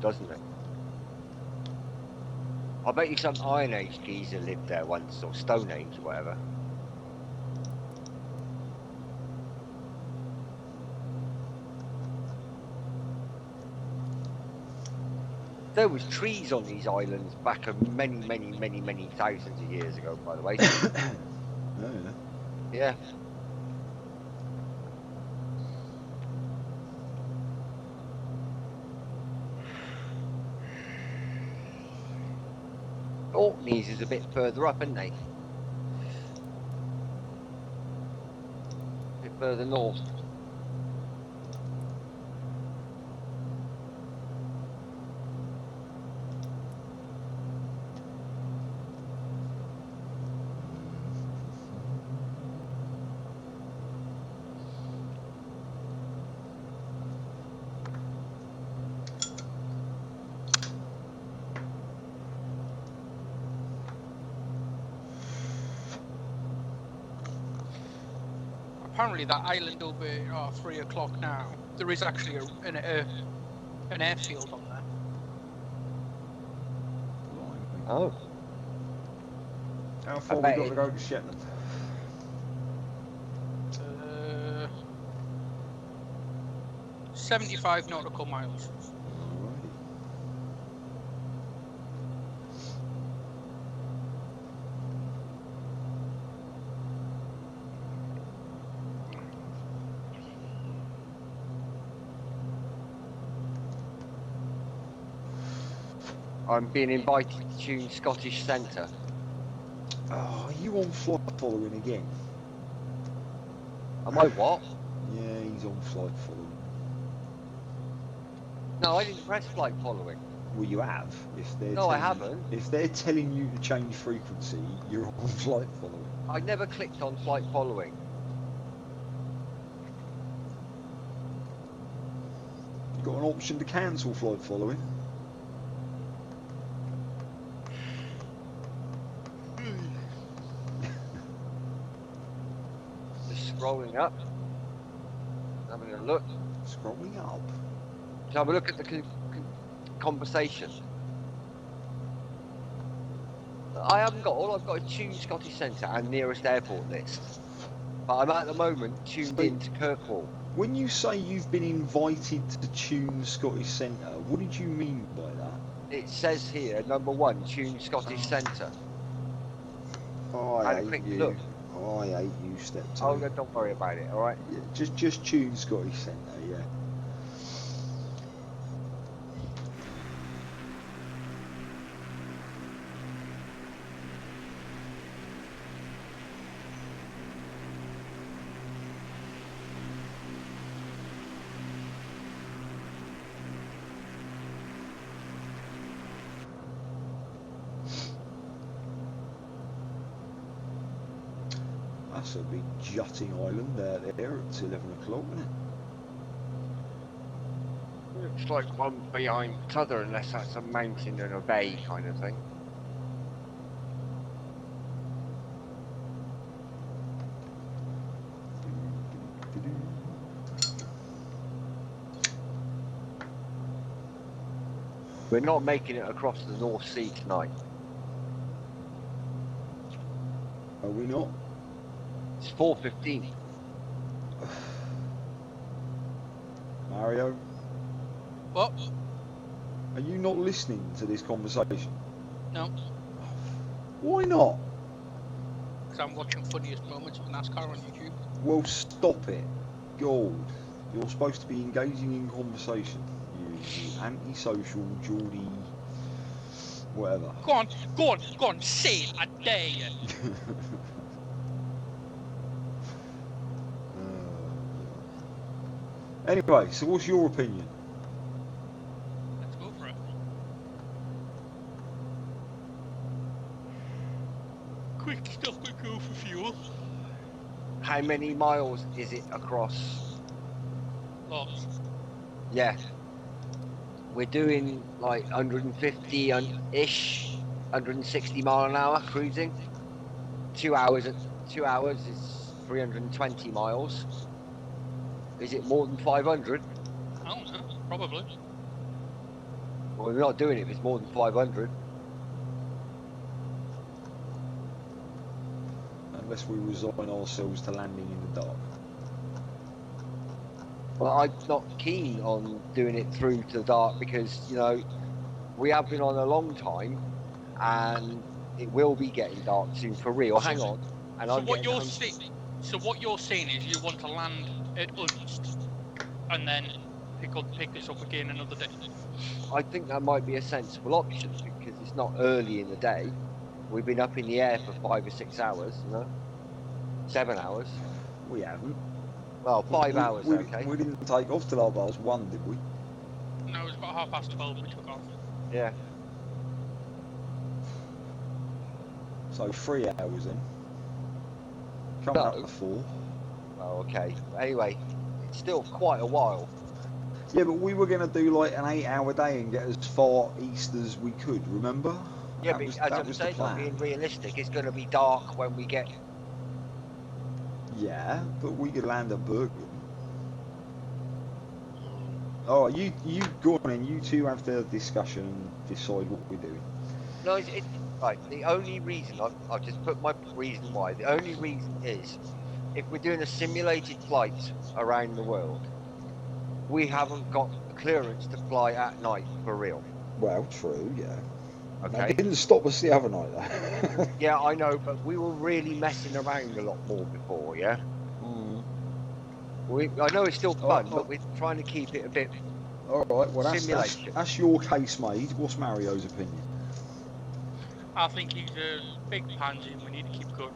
Doesn't it? I bet you some Iron Age geezer lived there once, or Stone Age, or whatever. There was trees on these islands back many thousands of years ago, by the way. Oh, yeah. Yeah. Orkney's is a bit further up, isn't they? A bit further north. Apparently that island over 3 o'clock now, there is actually an airfield on there. Oh. How far we bet got it- to go to Shetland? 75 nautical miles. Alrighty. I'm being invited to tune Scottish Centre. Oh, are you on flight following again? Am I what? Yeah, he's on flight following. No, I didn't press flight following. Well, you have. If they're No, I telling you- haven't. If they're telling you to change frequency, you're on flight following. I never clicked on flight following. You've got an option to cancel flight following. Just scrolling up. Having a look. Scrolling up. To have a look at the conversation. I haven't got, all I've got is tune Scottish Centre and nearest airport list. But I'm at the moment tuned in to Kirkwall. When you say you've been invited to tune Scottish Centre, what did you mean by that? It says here, number 1, tune Scottish Centre. Oh, Had I a quick hate you. look. Oh, I hate you, step 2. Oh, no, don't worry about it, alright? Yeah, just tune Scottish Centre, yeah. That's a big jutting island out there at 11 o'clock, isn't it? Looks like one behind the other, unless that's a mountain and a bay kind of thing. We're not making it across the North Sea tonight. Are we not? It's 4:15. Mario, What? are you not listening to this conversation? No, Why not? because I'm watching funniest moments of NASCAR on YouTube. Well, stop it. Gold. You're supposed to be engaging in conversation. You antisocial, Geordie, whatever. Go on, say it, I dare you. Anyway, so what's your opinion? Let's go for it. Quick stop and go for fuel. How many miles is it across? Lots. Yeah. We're doing like 150-ish, 160 mile an hour cruising. 2 hours is 320 miles. Is it more than 500? I don't know, probably. Well, we're not doing it if it's more than 500. Unless we resign ourselves to landing in the dark. Well, I'm not keen on doing it through to the dark because, you know, we have been on a long time and it will be getting dark soon for real. Hang on. And So I'm what getting you're home- saying? So what you're saying is you want to land at Unst and then pick this up again another day. I think that might be a sensible option because it's not early in the day. We've been up in the air for 5 or 6 hours, you know, 7 hours. We haven't. Well, 5 hours, we, okay. We didn't take off till half past 1, did we? No, it was about 12:30 we took off. Yeah. So 3 hours then. Coming up No. to 4. Oh, okay. Anyway, it's still quite a while. Yeah, but we were going to do like an 8-hour day and get as far east as we could, remember? Yeah, That but was- as that I'm was the saying, I'm plan. being realistic. It's going to be dark when we get. Yeah, but we could land at Bergen. Oh, you go on and you two have the discussion and decide what we're doing. No, right. The only reason I've just put my reason why. The only reason is if we're doing a simulated flight around the world, we haven't got clearance to fly at night for real. Well, true, yeah. They Okay. didn't stop us the other night though. Yeah, I know, but we were really messing around a lot more before. Yeah. I know it's still fun, but we're trying to keep it a bit. Alright, well Simulation. that's your case made. What's Mario's opinion? I think he's a big pansy and we need to keep going.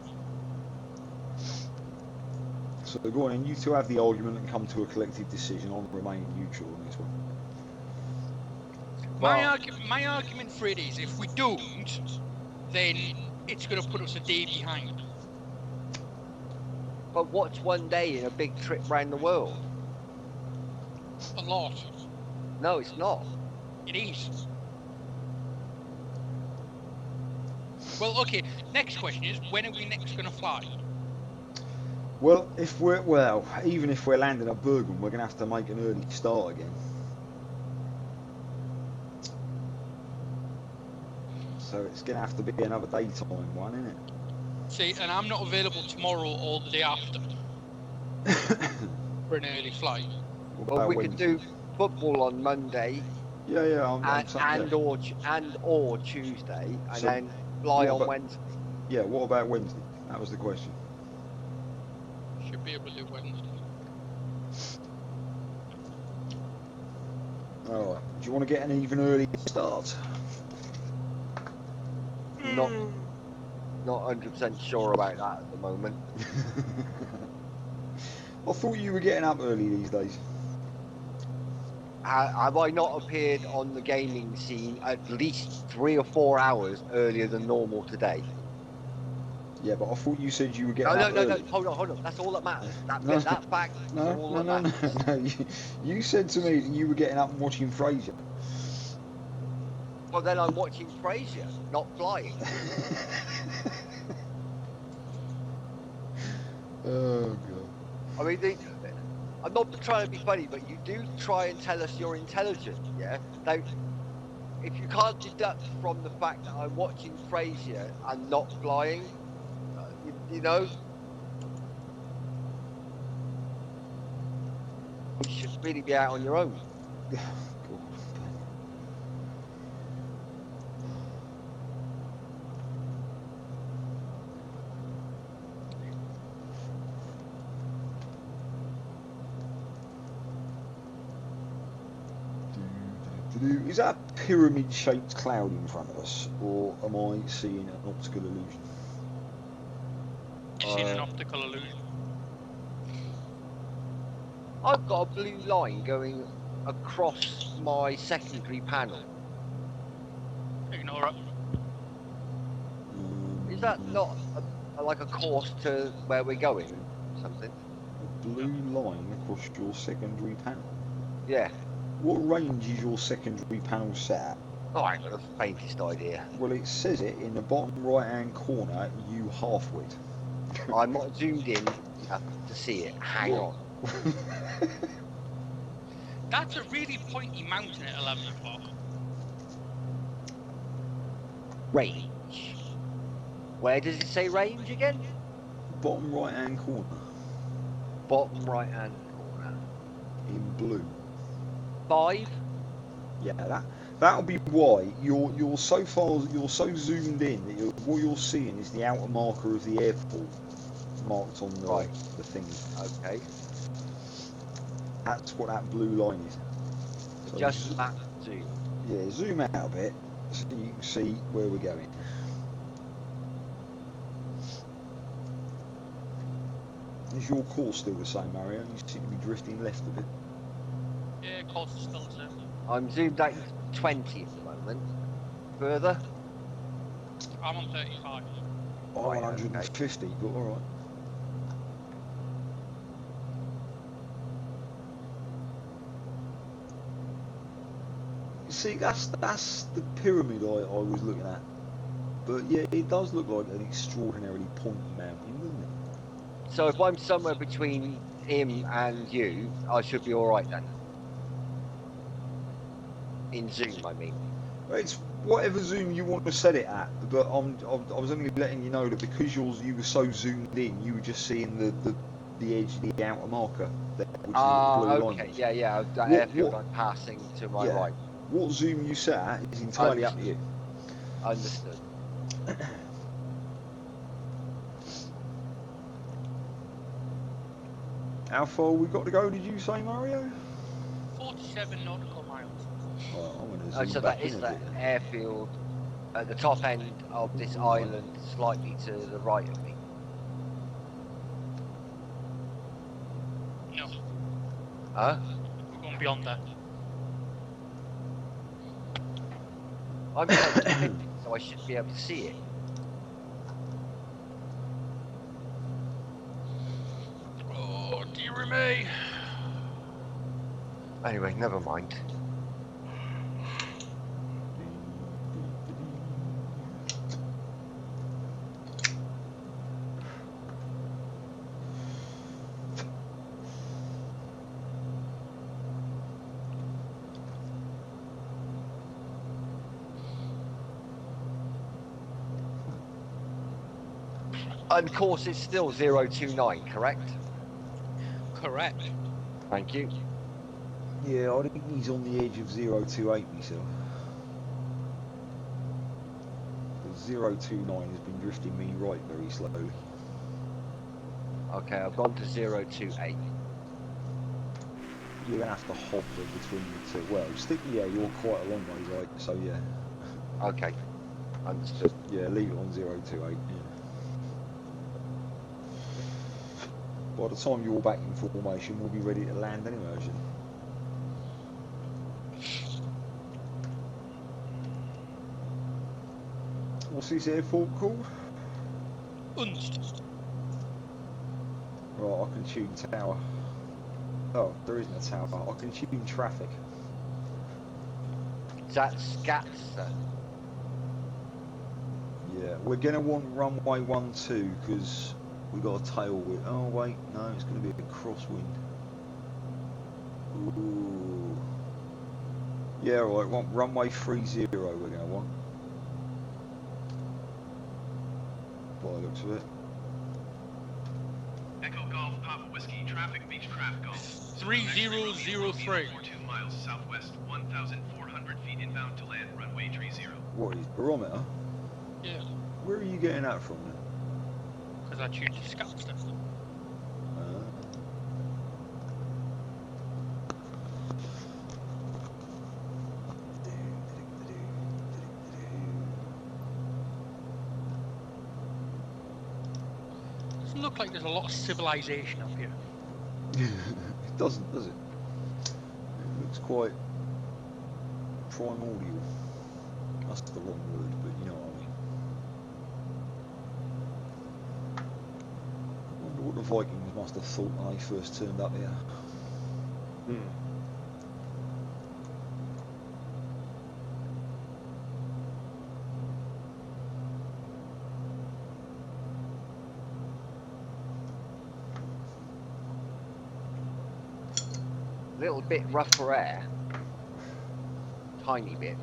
So go on and you two have the argument and come to a collective decision on remaining neutral on this one. My argument for it is if we don't, then it's going to put us a day behind. But what's one day in a big trip round the world? A lot. No, it's not. It is. Well, okay, next question is, when are we next going to fly? Well, even if we're landing at Bergen, we're going to have to make an early start again. So it's going to have to be another daytime one, isn't it? See, and I'm not available tomorrow or the day after for an early flight. What Well, about we could Wednesday? do football on Monday Yeah, I'm saying, or Tuesday, and So, then fly what on about- Wednesday. yeah, what about Wednesday? That was the question. be able to do Wednesday. Alright, do you want to get an even earlier start? Not 100% sure about that at the moment. I thought you were getting up early these days. Have I not appeared on the gaming scene at least 3 or 4 hours earlier than normal today? Yeah, but I thought you said you were getting No, up no, no, early. no. Hold on. That's all that matters. No. That fact is No, all no, that no, matters. no, no. You said to me that you were getting up and watching Frasier. Well, then I'm watching Frasier, not flying. Oh god. I mean, I'm not trying to be funny, but you do try and tell us you're intelligent, yeah? Now, if you can't deduct from the fact that I'm watching Frasier and not flying, you know, you should really be out on your own. God. Is that a pyramid-shaped cloud in front of us, or am I seeing an optical illusion? You've seen an optical illusion. I've got a blue line going across my secondary panel. Ignore it. Is that not like a course to where we're going? Something? A blue line across your secondary panel? Yeah. What range is your secondary panel set at? Oh, I ain't got the faintest idea. Well, it says it in the bottom right-hand corner, you half-wit. I'm not zoomed in enough to see it. Hang on. That's a really pointy mountain at 11 o'clock. Range. Where does it say range again? Bottom right-hand corner, Bottom right hand corner. in blue. 5. Yeah, that'll be why you're so zoomed in that what you're seeing is the outer marker of the airport marked on the thing. Okay. That's what that blue line is. So Just that zoom. yeah, zoom out a bit so you can see where we're going. Is your course still the same, Mario? You seem to be drifting left a bit. Yeah, course is still the same. I'm zoomed out to 20 at the moment. Further? I'm on 35. Oh, Right, 150, but alright. See, that's the pyramid I was looking at. But yeah, it does look like an extraordinarily pointy mountain, doesn't it? So if I'm somewhere between him and you, I should be alright then. In zoom, I mean. It's whatever zoom you want to set it at, but I was only letting you know that because you were so zoomed in, you were just seeing the edge of the outer marker there, which is the blue line. Okay, yeah, that What- airfield what- I'm passing to my Yeah. right. What zoom you set at is entirely up to you. Understood. How far we got to go, did you say, Mario? 47 nautical miles. Oh, I'm gonna Oh, zoom so back that is in a the bit then. airfield at the top end of this island, slightly to the right of me. No, Huh? we're going beyond that. I'm close to 50, so I should be able to see it. Oh, dear me. Anyway, never mind. And course is still 029, correct? Correct. Thank you. Yeah, I think he's on the edge of 028 myself. Because 029 has been drifting me right very slowly. Okay, I've gone to 028. You're gonna have to hover between the two. Well, stick. Yeah, you're quite a long way, right? So yeah, Okay, understood. yeah, leave it on 028. Yeah. By the time you're back in formation, we'll be ready to land anyway. Actually. What's this airport called? Unst. Right, I can tune tower. Oh, there isn't a tower. I can tune traffic. Is that Scatster? Yeah, we're gonna want runway 12 because we got a tailwind. Oh wait, no, it's gonna be a crosswind. Ooh. Yeah, right. Want runway 30. We're gonna want. By the looks of it. Echo Golf Papa Whiskey Traffic Beechcraft Golf. 3003. 42 miles southwest, 1,400 feet inbound to land, runway 30. What is barometer? Yeah, Where are you getting that from then? because I tuned the scout stuff. Doesn't look like there's a lot of civilization up here. It doesn't, does it? It looks quite primordial. That's the wrong word, but you know what I mean. I wonder what the Vikings must have thought when they first turned up here. Little bit rougher air. Tiny bit.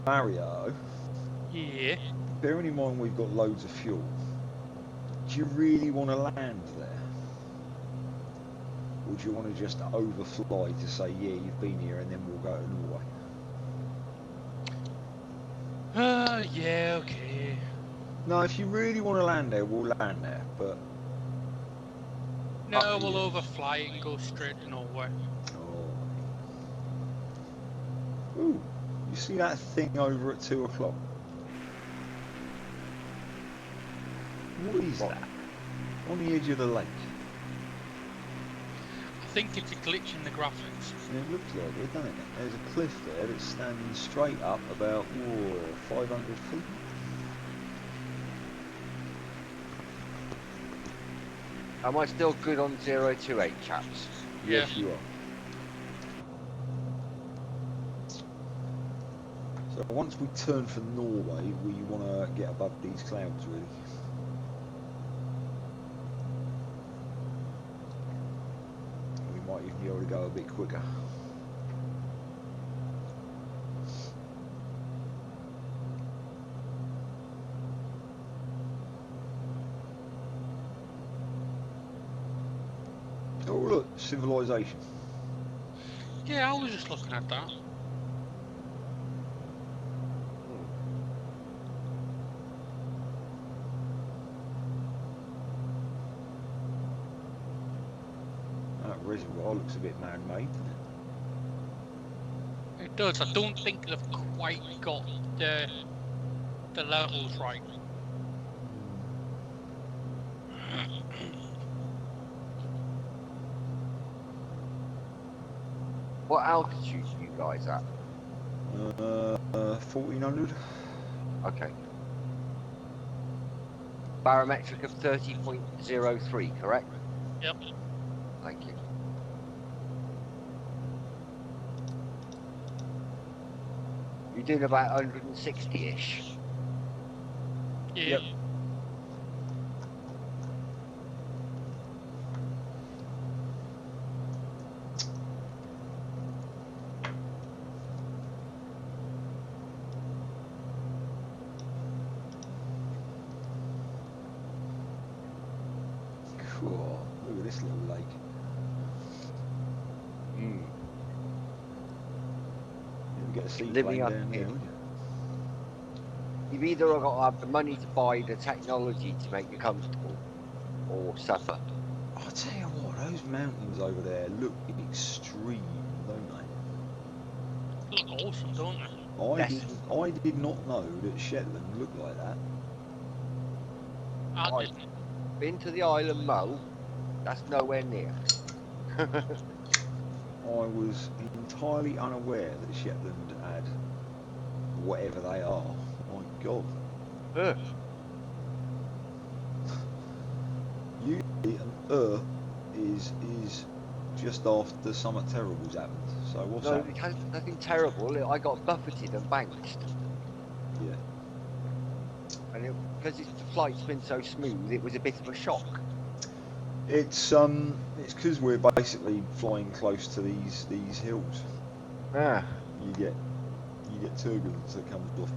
Mario, Yeah. bearing in mind we've got loads of fuel, do you really want to land there? Or do you want to just overfly to say, yeah, you've been here, and then we'll go to Norway? Yeah, okay. No, if you really want to land there, we'll land there, but... No, Up to we'll you. overfly it and go straight to Norway. Oh. Ooh, you see that thing over at 2 o'clock? What is that? On the edge of the lake. I think it's a glitch in the graphics. And it looks like it, doesn't it? There's a cliff there that's standing straight up about 500 feet. Am I still good on 028, chaps? Yeah. Yes, you are. So once we turn for Norway, we want to get above these clouds, really. We might even be able to go a bit quicker. Oh look, civilization. Yeah, I was just looking at that. That reservoir looks a bit man-made, doesn't it? It does. I don't think they've quite got the levels right. What altitude are you guys at? 1400. Okay. Barometric of 30.03, correct? Yep. Thank you. You're doing about 160-ish. Yeah. Yep. Cool. Look at this little lake. Mm. You ever get a seaplane Living up down there, here. would you? You've either got to have the money to buy the technology to make you comfortable, or suffer. I'll tell you what, those mountains over there look extreme, don't they? Look awesome, don't they? Yes. I did not know that Shetland looked like that. I Right. didn't. Been to the Isle of Mull? That's nowhere near. I was entirely unaware that Shetland had whatever they are. My God. Ugh. Usually an is just after something terrible's happened. So what's No, happened? it has nothing terrible. I got buffeted and bounced. Yeah. And because the flight's been so smooth, it was a bit of a shock. It's because we're basically flying close to these hills. Ah. You get turbulence that comes off.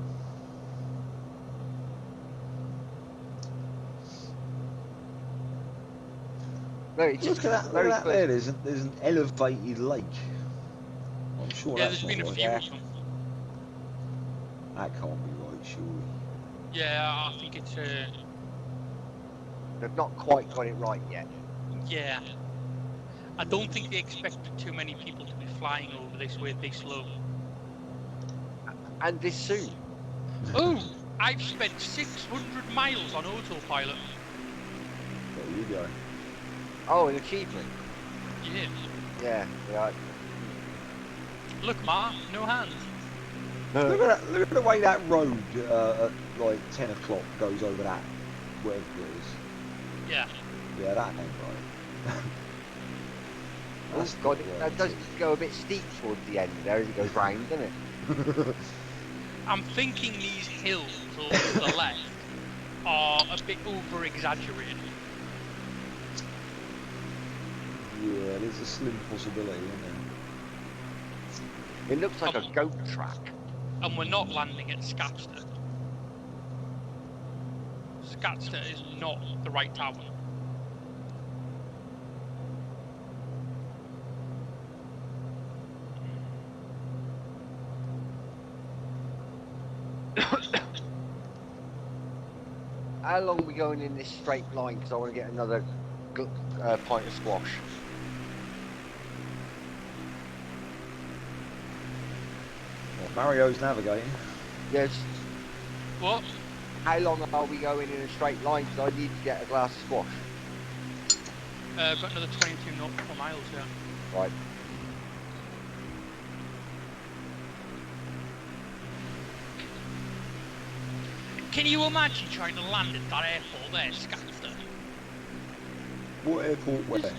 No, it's just Look at that! Look very at that close. there. There's an elevated lake. I'm sure Yeah, that's there's been a not few right. of them. That can't be right, surely. Yeah, I think it's They've not quite got it right yet. yeah. I don't think they expected too many people to be flying over this way this low. And this soon. Oh, I've spent 600 miles on autopilot. There you go. Oh, an achievement. Yeah. Yeah. Yeah. Look, Ma, no hands. Look at that! Look at the way that road at like 10 o'clock goes over that, wherever it is. Yeah. Yeah, that ain't right. Oh, That's God, not right, that does is go a bit steep towards the end there as it goes round, doesn't it? it? I'm thinking these hills over to the left are a bit over exaggerated. Yeah, there's a slim possibility, isn't there? It looks like a goat track. And we're not landing at Scatster. Scatster is not the right tower. How long are we going in this straight line? Because I want to get another pint of squash. Well, Mario's navigating. Yes. What? How long are we going in a straight line? Because I need to get a glass of squash. I've got another 22 nautical miles here. Right. Can you imagine trying to land at that airport there, Scatster? What airport where?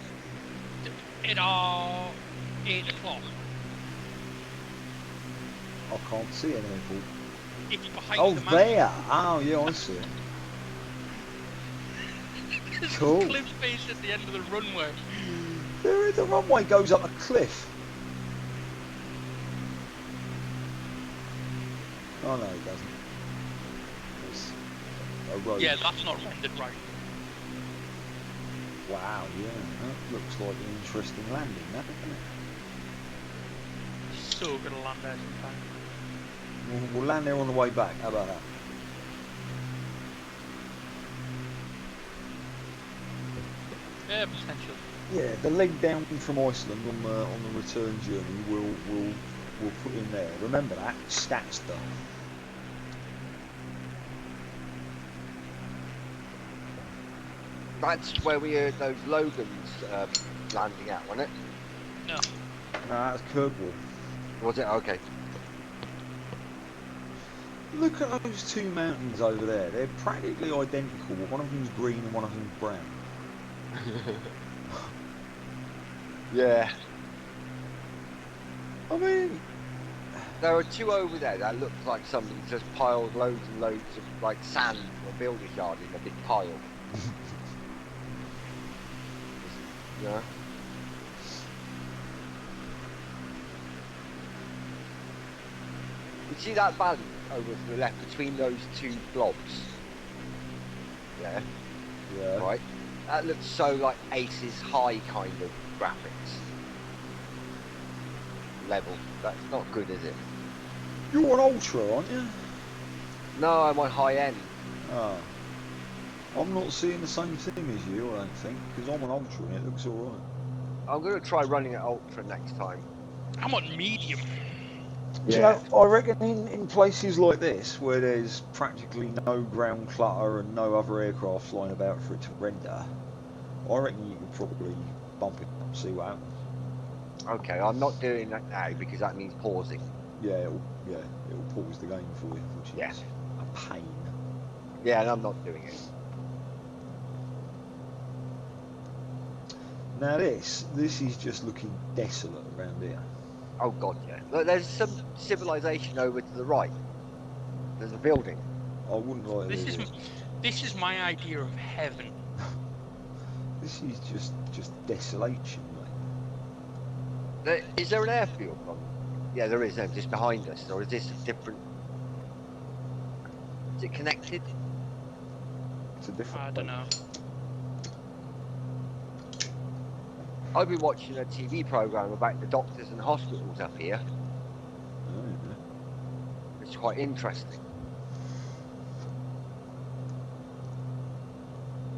At our 8 o'clock. I can't see an airport. It's behind Oh, the mountain. there! Oh, yeah, I see it. There's Cool. a cliff face at the end of the runway. The runway goes up a cliff. Oh, no, it doesn't. It's a road. Yeah, that's not rendered right. Wow, yeah, that looks like an interesting landing, that, doesn't it? So gonna land there sometime. We'll land there on the way back. How about that? Yeah, potential. Yeah, the leg down from Iceland on the return journey we'll put in there. Remember that, Scatster. That's where we heard those Logans landing at, wasn't it? No. No, that's Kirkwall. Was it? Okay. Look at those two mountains over there. They're practically identical. One of them's green and one of them's brown. Yeah. I mean, There are two over there that look like somebody just piled loads and loads of like sand from a builder's yard in a big pile. Yeah. You see that valley over to the left between those two blobs? Yeah. Yeah. Right. That looks so like Aces High kind of graphics level. That's not good, is it? You're an ultra, aren't you? No, I'm on high end. Oh. I'm not seeing the same thing as you, I don't think, because I'm an ultra and it looks alright. I'm going to try running at ultra next time. I'm on medium. Do you know, I reckon in places like this, where there's practically no ground clutter and no other aircraft flying about for it to render, I reckon you could probably bump it up and see what happens. Okay, I'm not doing that now because that means pausing. Yeah, it'll pause the game for you, which is Yeah. a pain. Yeah, and I'm not doing it. Now this is just looking desolate around here. Oh god, yeah. Look, there's some civilization over to the right. There's a building. I wouldn't like This is my idea of heaven. This is just desolation, mate. Is there an airfield? Yeah, there is. No, just behind us. Or is this a different? Is it connected? It's a different. I don't know. I've been watching a TV program about the doctors and hospitals up here. Oh, yeah. It's quite interesting.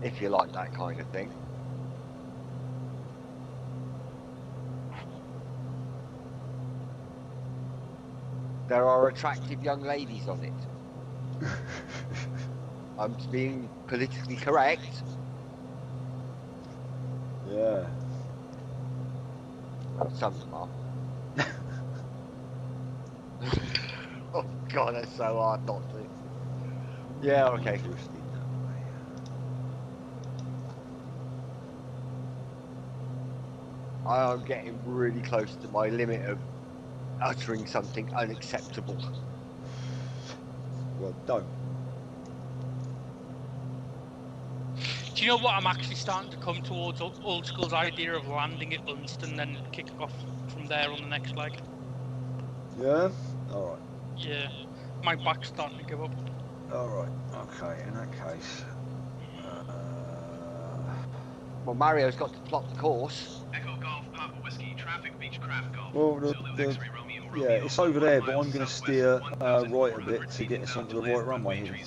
If you like that kind of thing. There are attractive young ladies on it. I'm being politically correct. Yeah. Some of them are. Oh god, that's so hard not to. Yeah, okay. Interesting that way. I am getting really close to my limit of uttering something unacceptable. Well, don't. Do you know what? I'm actually starting to come towards Oldschool's idea of landing at Lunston, then kicking off from there on the next leg. Yeah? Alright. Yeah, my back's starting to give up. Alright. Okay, in that case. Well, Mario's got to plot the course. Echo Golf, Papa Whiskey, traffic, Beechcraft Golf. Well, Zulu X-ray Romeo, yeah, Romeo, it's over there, but 1 I'm going to miles steer southwest, right a 1,400 bit to feet get us inbound onto the to right runway. 30.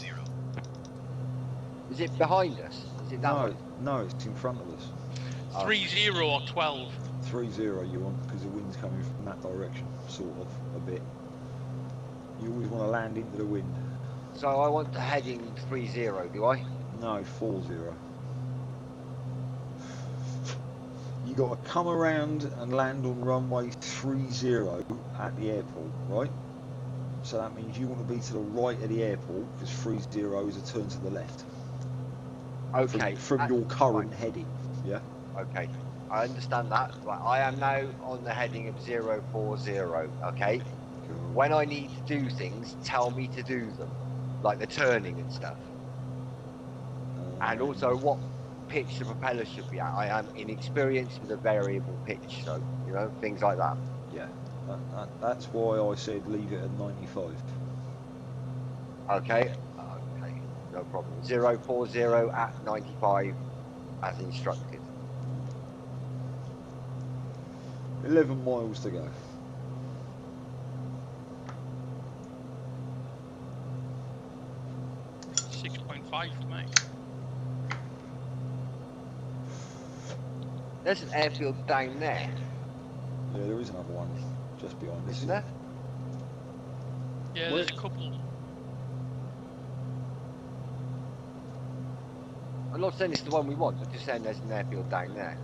Is it behind us? Is it that No, one? no, it's in front of us. 3-0 or 12. 3-0 you want, because the wind's coming from that direction, sort of, a bit. You always want to land into the wind. So I want the heading 3-0, do I? No, 4-0. You got to come around and land on runway 30 at the airport, right? So that means you want to be to the right of the airport, because 30 is a turn to the left. Okay. From your current heading, yeah? Okay. I understand that. Right, I am now on the heading of 040, okay? Cool. When I need to do things, tell me to do them. Like the turning and stuff. And also what pitch the propeller should be at. I am inexperienced with a variable pitch, so, you know, things like that. Yeah, that's why I said leave it at 95. Okay? Okay, no problem. 040 at 95 as instructed. 11 miles to go. .5 for me. There's an airfield down there, Yeah, there is another one just behind us. isn't there? Yeah, there's a couple. I'm not saying it's the one we want, I'm just saying there's an airfield down there.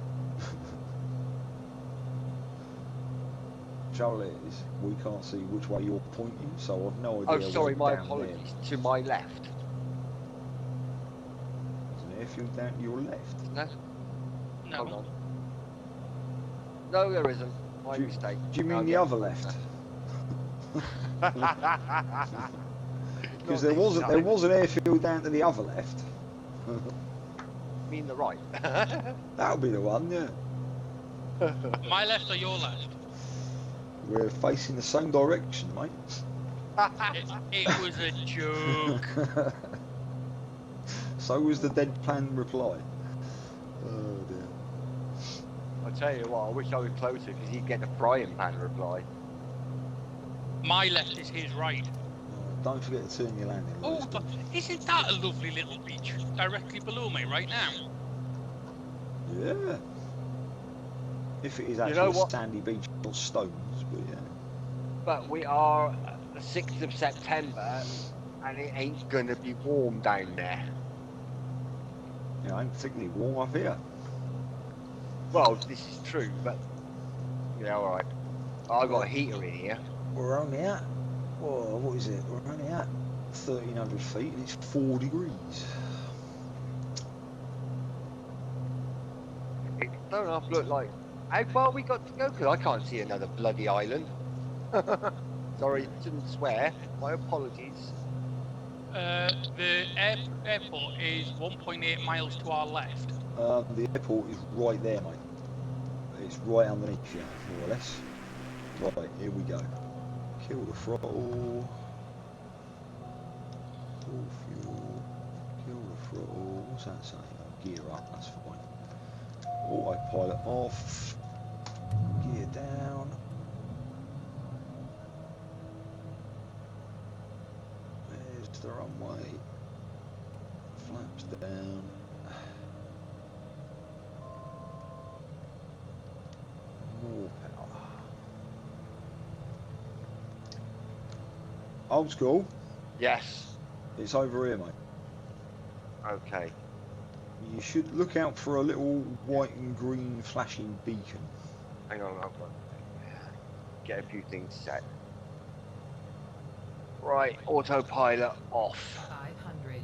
Trouble is, we can't see which way you're pointing, so I've no idea. Oh, sorry, where my down apologies. To my left. There's an airfield down to your left. No? No. Hold on. No, there isn't. My Do you- mistake. Do you mean No, the yeah. other left? Because Not there this was time. an airfield down to the other left. You mean the right? That'll be the one, yeah. My left or your left? We're facing the same direction, mate. It was a joke. So was the deadpan reply. Oh dear. I tell you what, I wish I was closer because you'd get the frying pan reply. My left is his right. Don't forget to turn your landing Oh, lights but on. isn't that a lovely little beach directly below me right now? Yeah. If it is actually know a what? sandy beach, not stones, but yeah. But we are the 6th of September and it ain't gonna be warm down there. Yeah, ain't particularly warm up here. Well, this is true, but yeah, alright. I've got a heater in here. We're only at, whoa, what is it? We're only at 1,300 feet and it's 4 degrees. It don't half look like. How far we got to go? Because I can't see another bloody island. Sorry, shouldn't swear. My apologies. The airport is 1.8 miles to our left. The airport is right there, mate. It's right underneath you, more or less. Right, here we go. Kill the throttle. Full fuel. Kill the throttle. What's that saying? Oh, gear up, that's fine. Autopilot off. Gear down. There's the runway. Flaps down. More power. Old school. Yes. It's over here, mate. Okay. You should look out for a little white and green flashing beacon. Hang on, I've got get a few things set. Right, autopilot off. 500.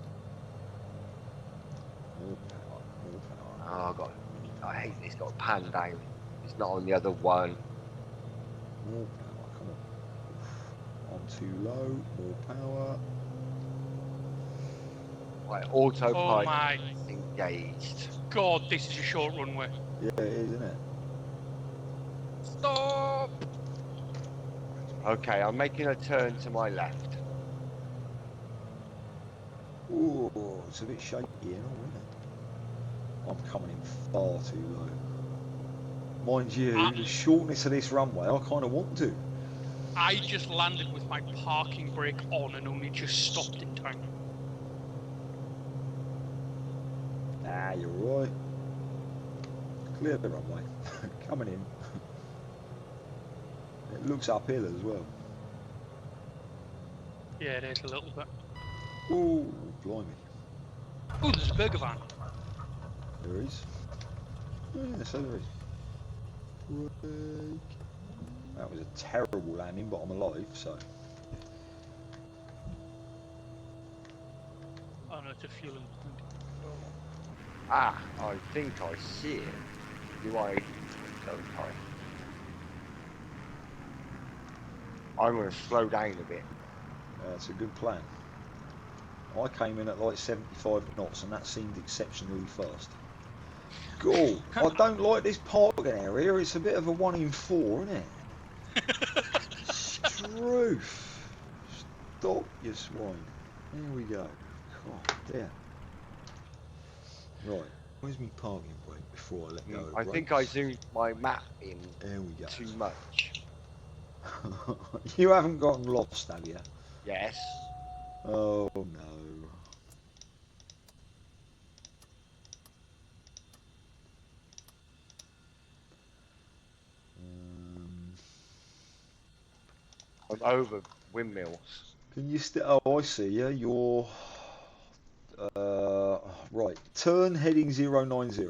More power, more power. Oh god, I hate this. Got a pan down. It's not on the other one. More power, come on. I'm too low, more power. Right, Oh autopilot my engaged. god, this is a short runway. Yeah, it is, isn't it? Stop! Okay, I'm making a turn to my left. Ooh, it's a bit shaky here, isn't it? I'm coming in far too low. Mind you, the shortness of this runway, I kind of want to. I just landed with my parking brake on and only just stopped in time. Ah, you're right. Clear the runway. Coming in. It looks uphill as well. Yeah, it is a little bit. Ooh, blimey. Oh, there's a burger van. There is. Oh, yeah, so there is. Break. That was a terrible landing, but I'm alive, so. Oh no, it's a fuel and Ah, I think I see it. Do I? Don't I? I'm going to slow down a bit. That's a good plan. I came in at like 75 knots and that seemed exceptionally fast. Cool. I don't like this parking area. It's a bit of a 1 in 4, isn't it? Struth. Stop, you swine. There we go. God damn. Right. Where's my parking brake before I let go of the I think I brakes? zoomed my map in There we go. too much. You haven't gotten lost, have you? Yes. Oh no. I'm over windmills. Can you still? Oh, I see. Yeah, you're right. Turn heading 090.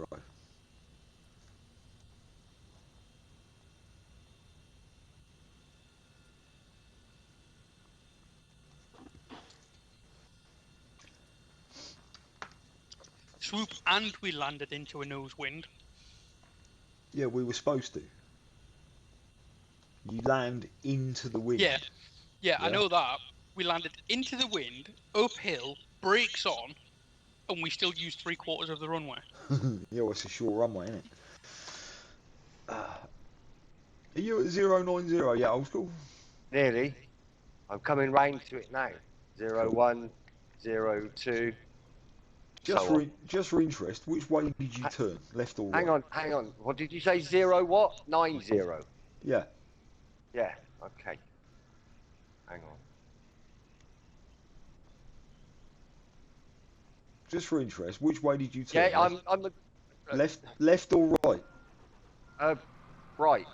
Swoop, and we landed into a nose wind. Yeah, we were supposed to. You land into the wind. Yeah, Yeah, I Yeah. know that. We landed into the wind, uphill, brakes on, and we still used 3/4 of the runway. Yeah, well, it's a short runway, isn't it? Are you at 090 yet, Oldskool? Nearly. I'm coming round to it now. 01, 02. Just for interest, which way did you turn? Left or right? Hang on. What did you say? 0 what? 90. Yeah. Yeah. Okay. Hang on. Just for interest, which way did you turn? Yeah, I'm the Left or right? right.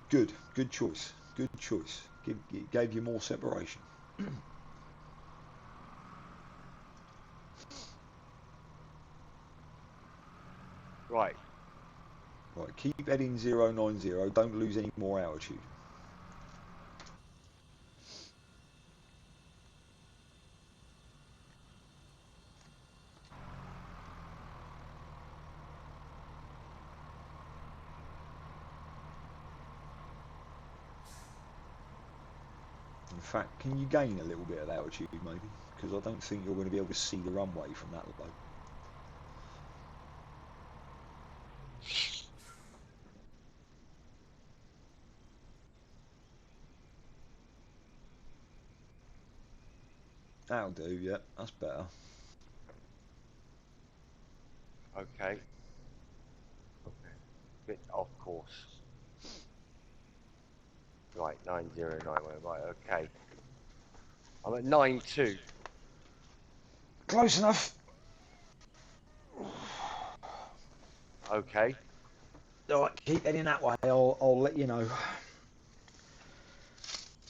Good choice. Good choice. Gave you more separation. Right. Right, keep heading 090. Don't lose any more altitude. In fact, can you gain a little bit of altitude maybe? Because I don't think you're going to be able to see the runway from that low. That'll do, yeah, that's better. Okay. Bit off course. Right, 909. Right, okay. I'm at 92. Close enough. Okay. Alright, keep heading that way, I'll let you know.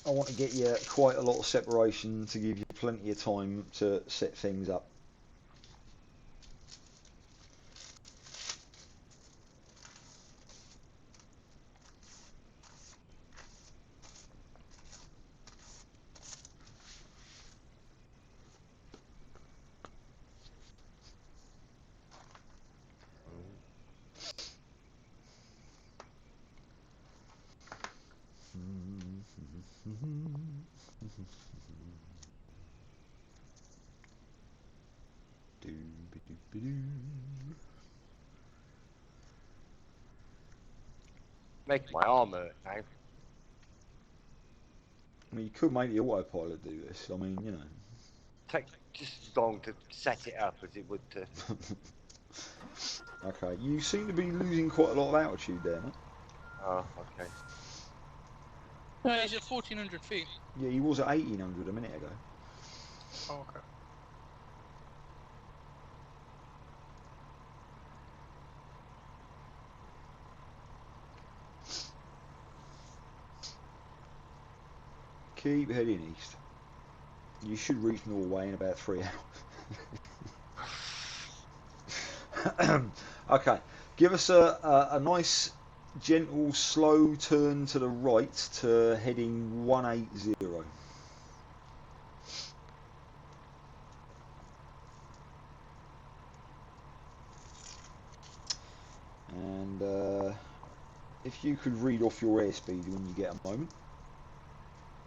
I want to get you quite a lot of separation to give you plenty of time to set things up. Make my arm hurt now. I mean, you could make the autopilot do this. I mean, you know. Take just as long to set it up as it would to. Okay, you seem to be losing quite a lot of altitude there, mate. Oh, okay. No, he's at 1,400 feet. Yeah, he was at 1,800 a minute ago. Oh, okay. Keep heading east. You should reach Norway in about 3 hours. Okay, give us a nice, gentle, slow turn to the right to heading 180. And if you could read off your airspeed when you get a moment.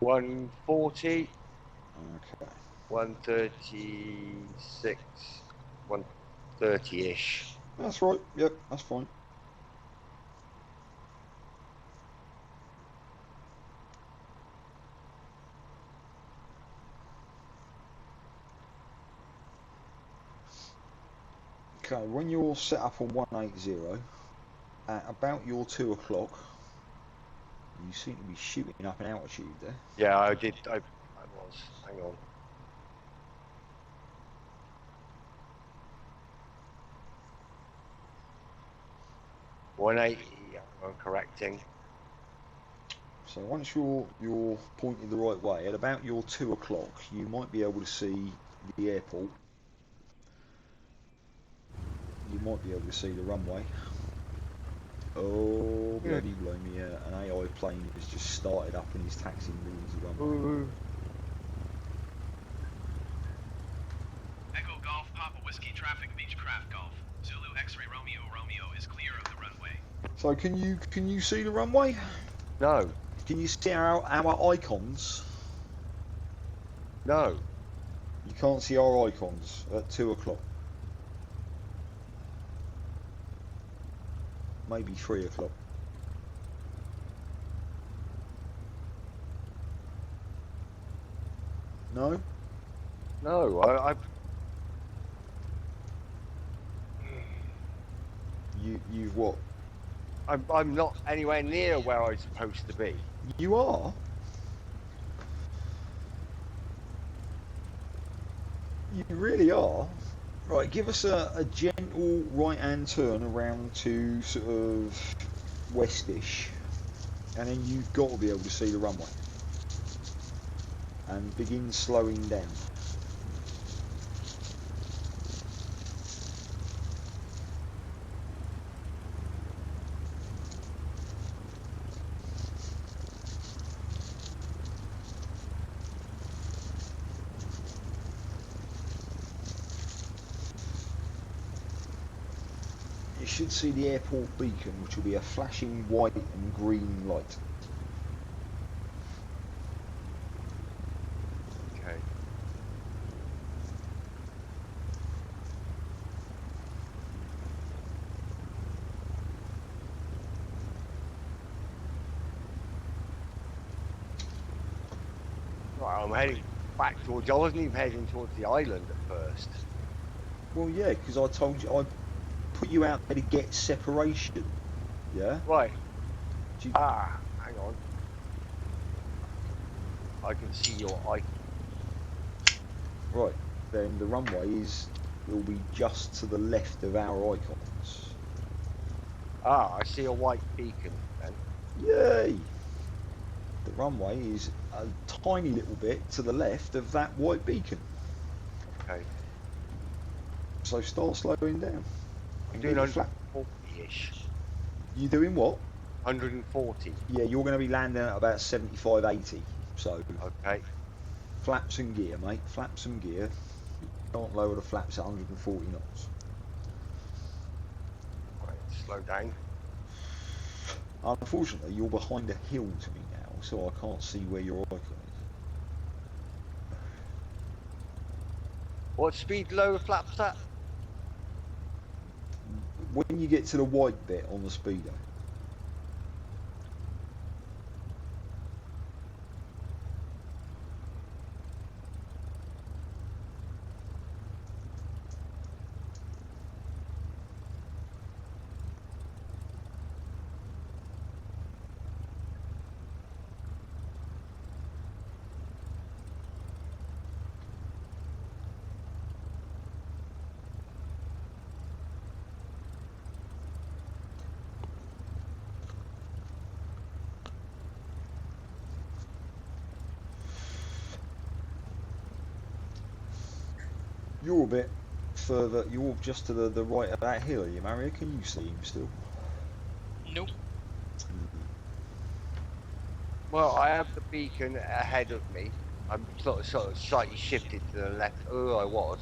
140, Okay. 136, 130-ish. That's right, yep, that's fine. Okay, when you're set up on 180, at about your 2 o'clock, you seem to be shooting up in altitude there. Yeah, I did. I was. Hang on. $180. I'm correcting. So once you're pointed the right way, at about your 2 o'clock, you might be able to see the airport. You might be able to see the runway. Oh, bloody blimey, an AI plane has just started up and he's taxiing towards the runway. Echo Golf, Papa Whiskey, traffic, Beechcraft Golf. Zulu X-ray Romeo, Romeo is clear of the runway. So can you see the runway? No. Can you see our icons? No. You can't see our icons at 2 o'clock. Maybe 3 o'clock. No? No, You've what? I'm not anywhere near where I'm supposed to be. You are? You really are? Right, give us a gentle right-hand turn around to sort of westish, and then you've got to be able to see the runway. And begin slowing down. You should see the airport beacon, which will be a flashing white and green light. Okay. Right, I'm heading back towards. I wasn't even heading towards the island at first. Well, yeah, because I told you, I put you out there to get separation. Yeah? Right. Do you- Hang on. I can see your icon. Right, then the runway will be just to the left of our icons. I see a white beacon then. Yay! The runway is a tiny little bit to the left of that white beacon. Okay. So start slowing down. I'm And doing get your flap. 140-ish. You doing what? 140. Yeah, you're going to be landing at about 75, 80. So Okay. flaps and gear, mate. Flaps and gear. Can't lower the flaps at 140 knots. Right, slow down. Unfortunately, you're behind a hill to me now, so I can't see where your icon is. What speed lower flaps at? When you get to the white bit on the speedo, you're a bit further, you're just to the right of that hill, are you, Mario? Can you see him still? Nope. Well, I have the beacon ahead of me. I'm sort of slightly shifted to the left. Oh, I was.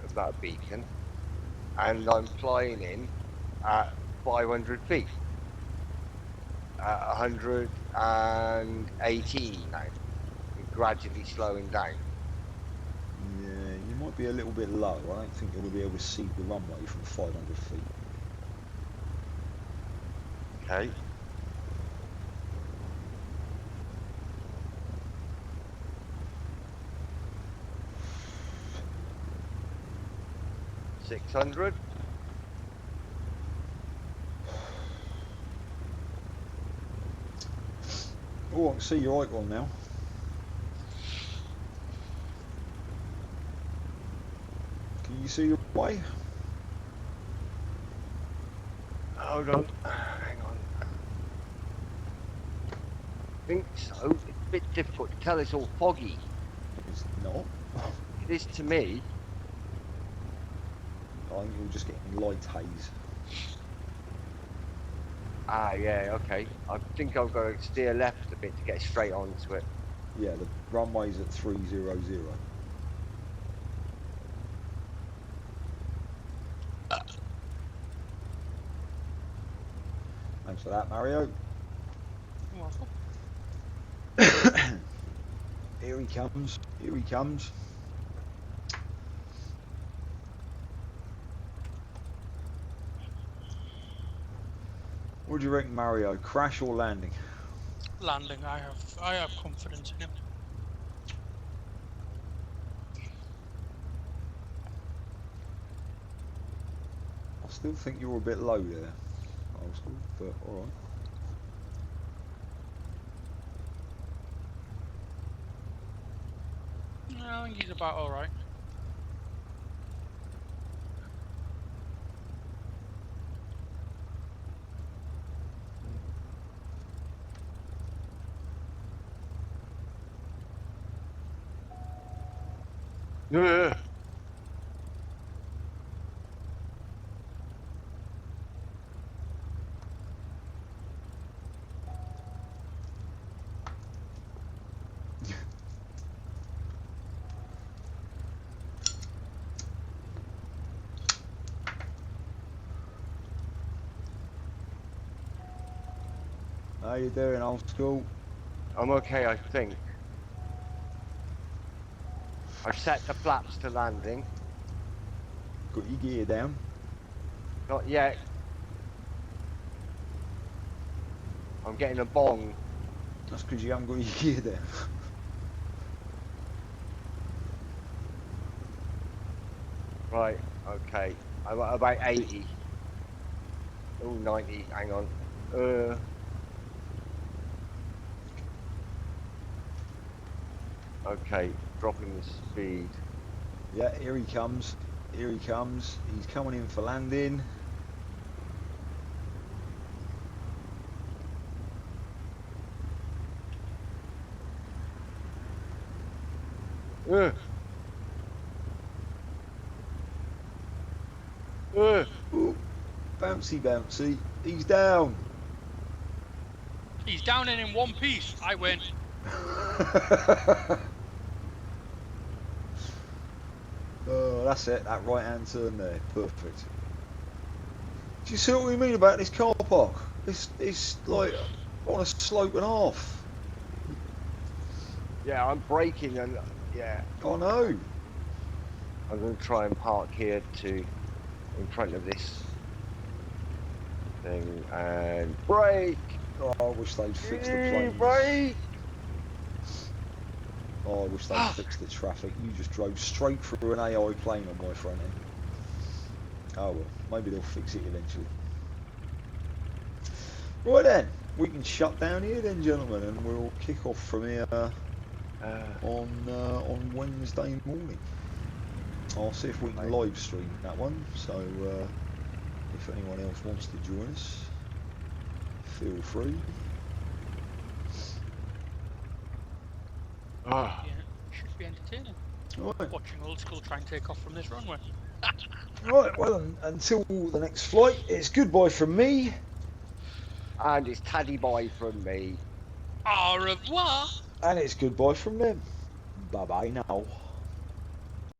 Of that beacon. And I'm flying in at 500 feet. At 118 now. Gradually slowing down. Yeah, you might be a little bit low. I don't think you'll be able to see the runway from 500 feet. Okay. $600. Oh, I can see your icon now. Can you see your way? Hold on. Hang on. I think so. It's a bit difficult to tell. It's all foggy. It's not. It is to me. I think you're just getting light haze. Yeah, okay. I think I've got to steer left a bit to get straight onto it. Yeah, the runway's at 300. Thanks for that, Mario. You're welcome. Here he comes. Here he comes. What do you reckon, Mario? Crash or landing? Landing. I have confidence in him. I still think you're a bit low there, Oldskool, but all right. No, I think he's about all right. Ugh. How you doing, Oldskool? I'm okay, I think. I've set the flaps to landing. Got your gear down? Not yet. I'm getting a bong. That's because you haven't got your gear down. Right, okay. I'm at about 80. Oh, 90, hang on. Okay, dropping the speed. Yeah, here he comes. Here he comes. He's coming in for landing. Ugh. Ugh. Ooh, bouncy, bouncy. He's down. He's down and in one piece. I win. Oh, that's it. That right-hand turn there. Perfect. Do you see what we mean about this car park? It's like on a slope and a half. Yeah, I'm braking and yeah. I know. I'm going to try and park here in front of this thing and brake. Oh, I wish they'd fixed the planes. Brake. Oh, I wish they'd fixed the traffic. You just drove straight through an AI plane on my front end. Oh well, maybe they'll fix it eventually. Right then, we can shut down here then, gentlemen, and we'll kick off from here on Wednesday morning. I'll see if we can live stream that one. So if anyone else wants to join us, feel free. Ah. Yeah, should be entertaining. Right. Watching Oldskool try and take off from this runway. Right, well, until the next flight, it's goodbye from me. And it's taddy bye from me. Au revoir. And it's goodbye from them. Bye bye now.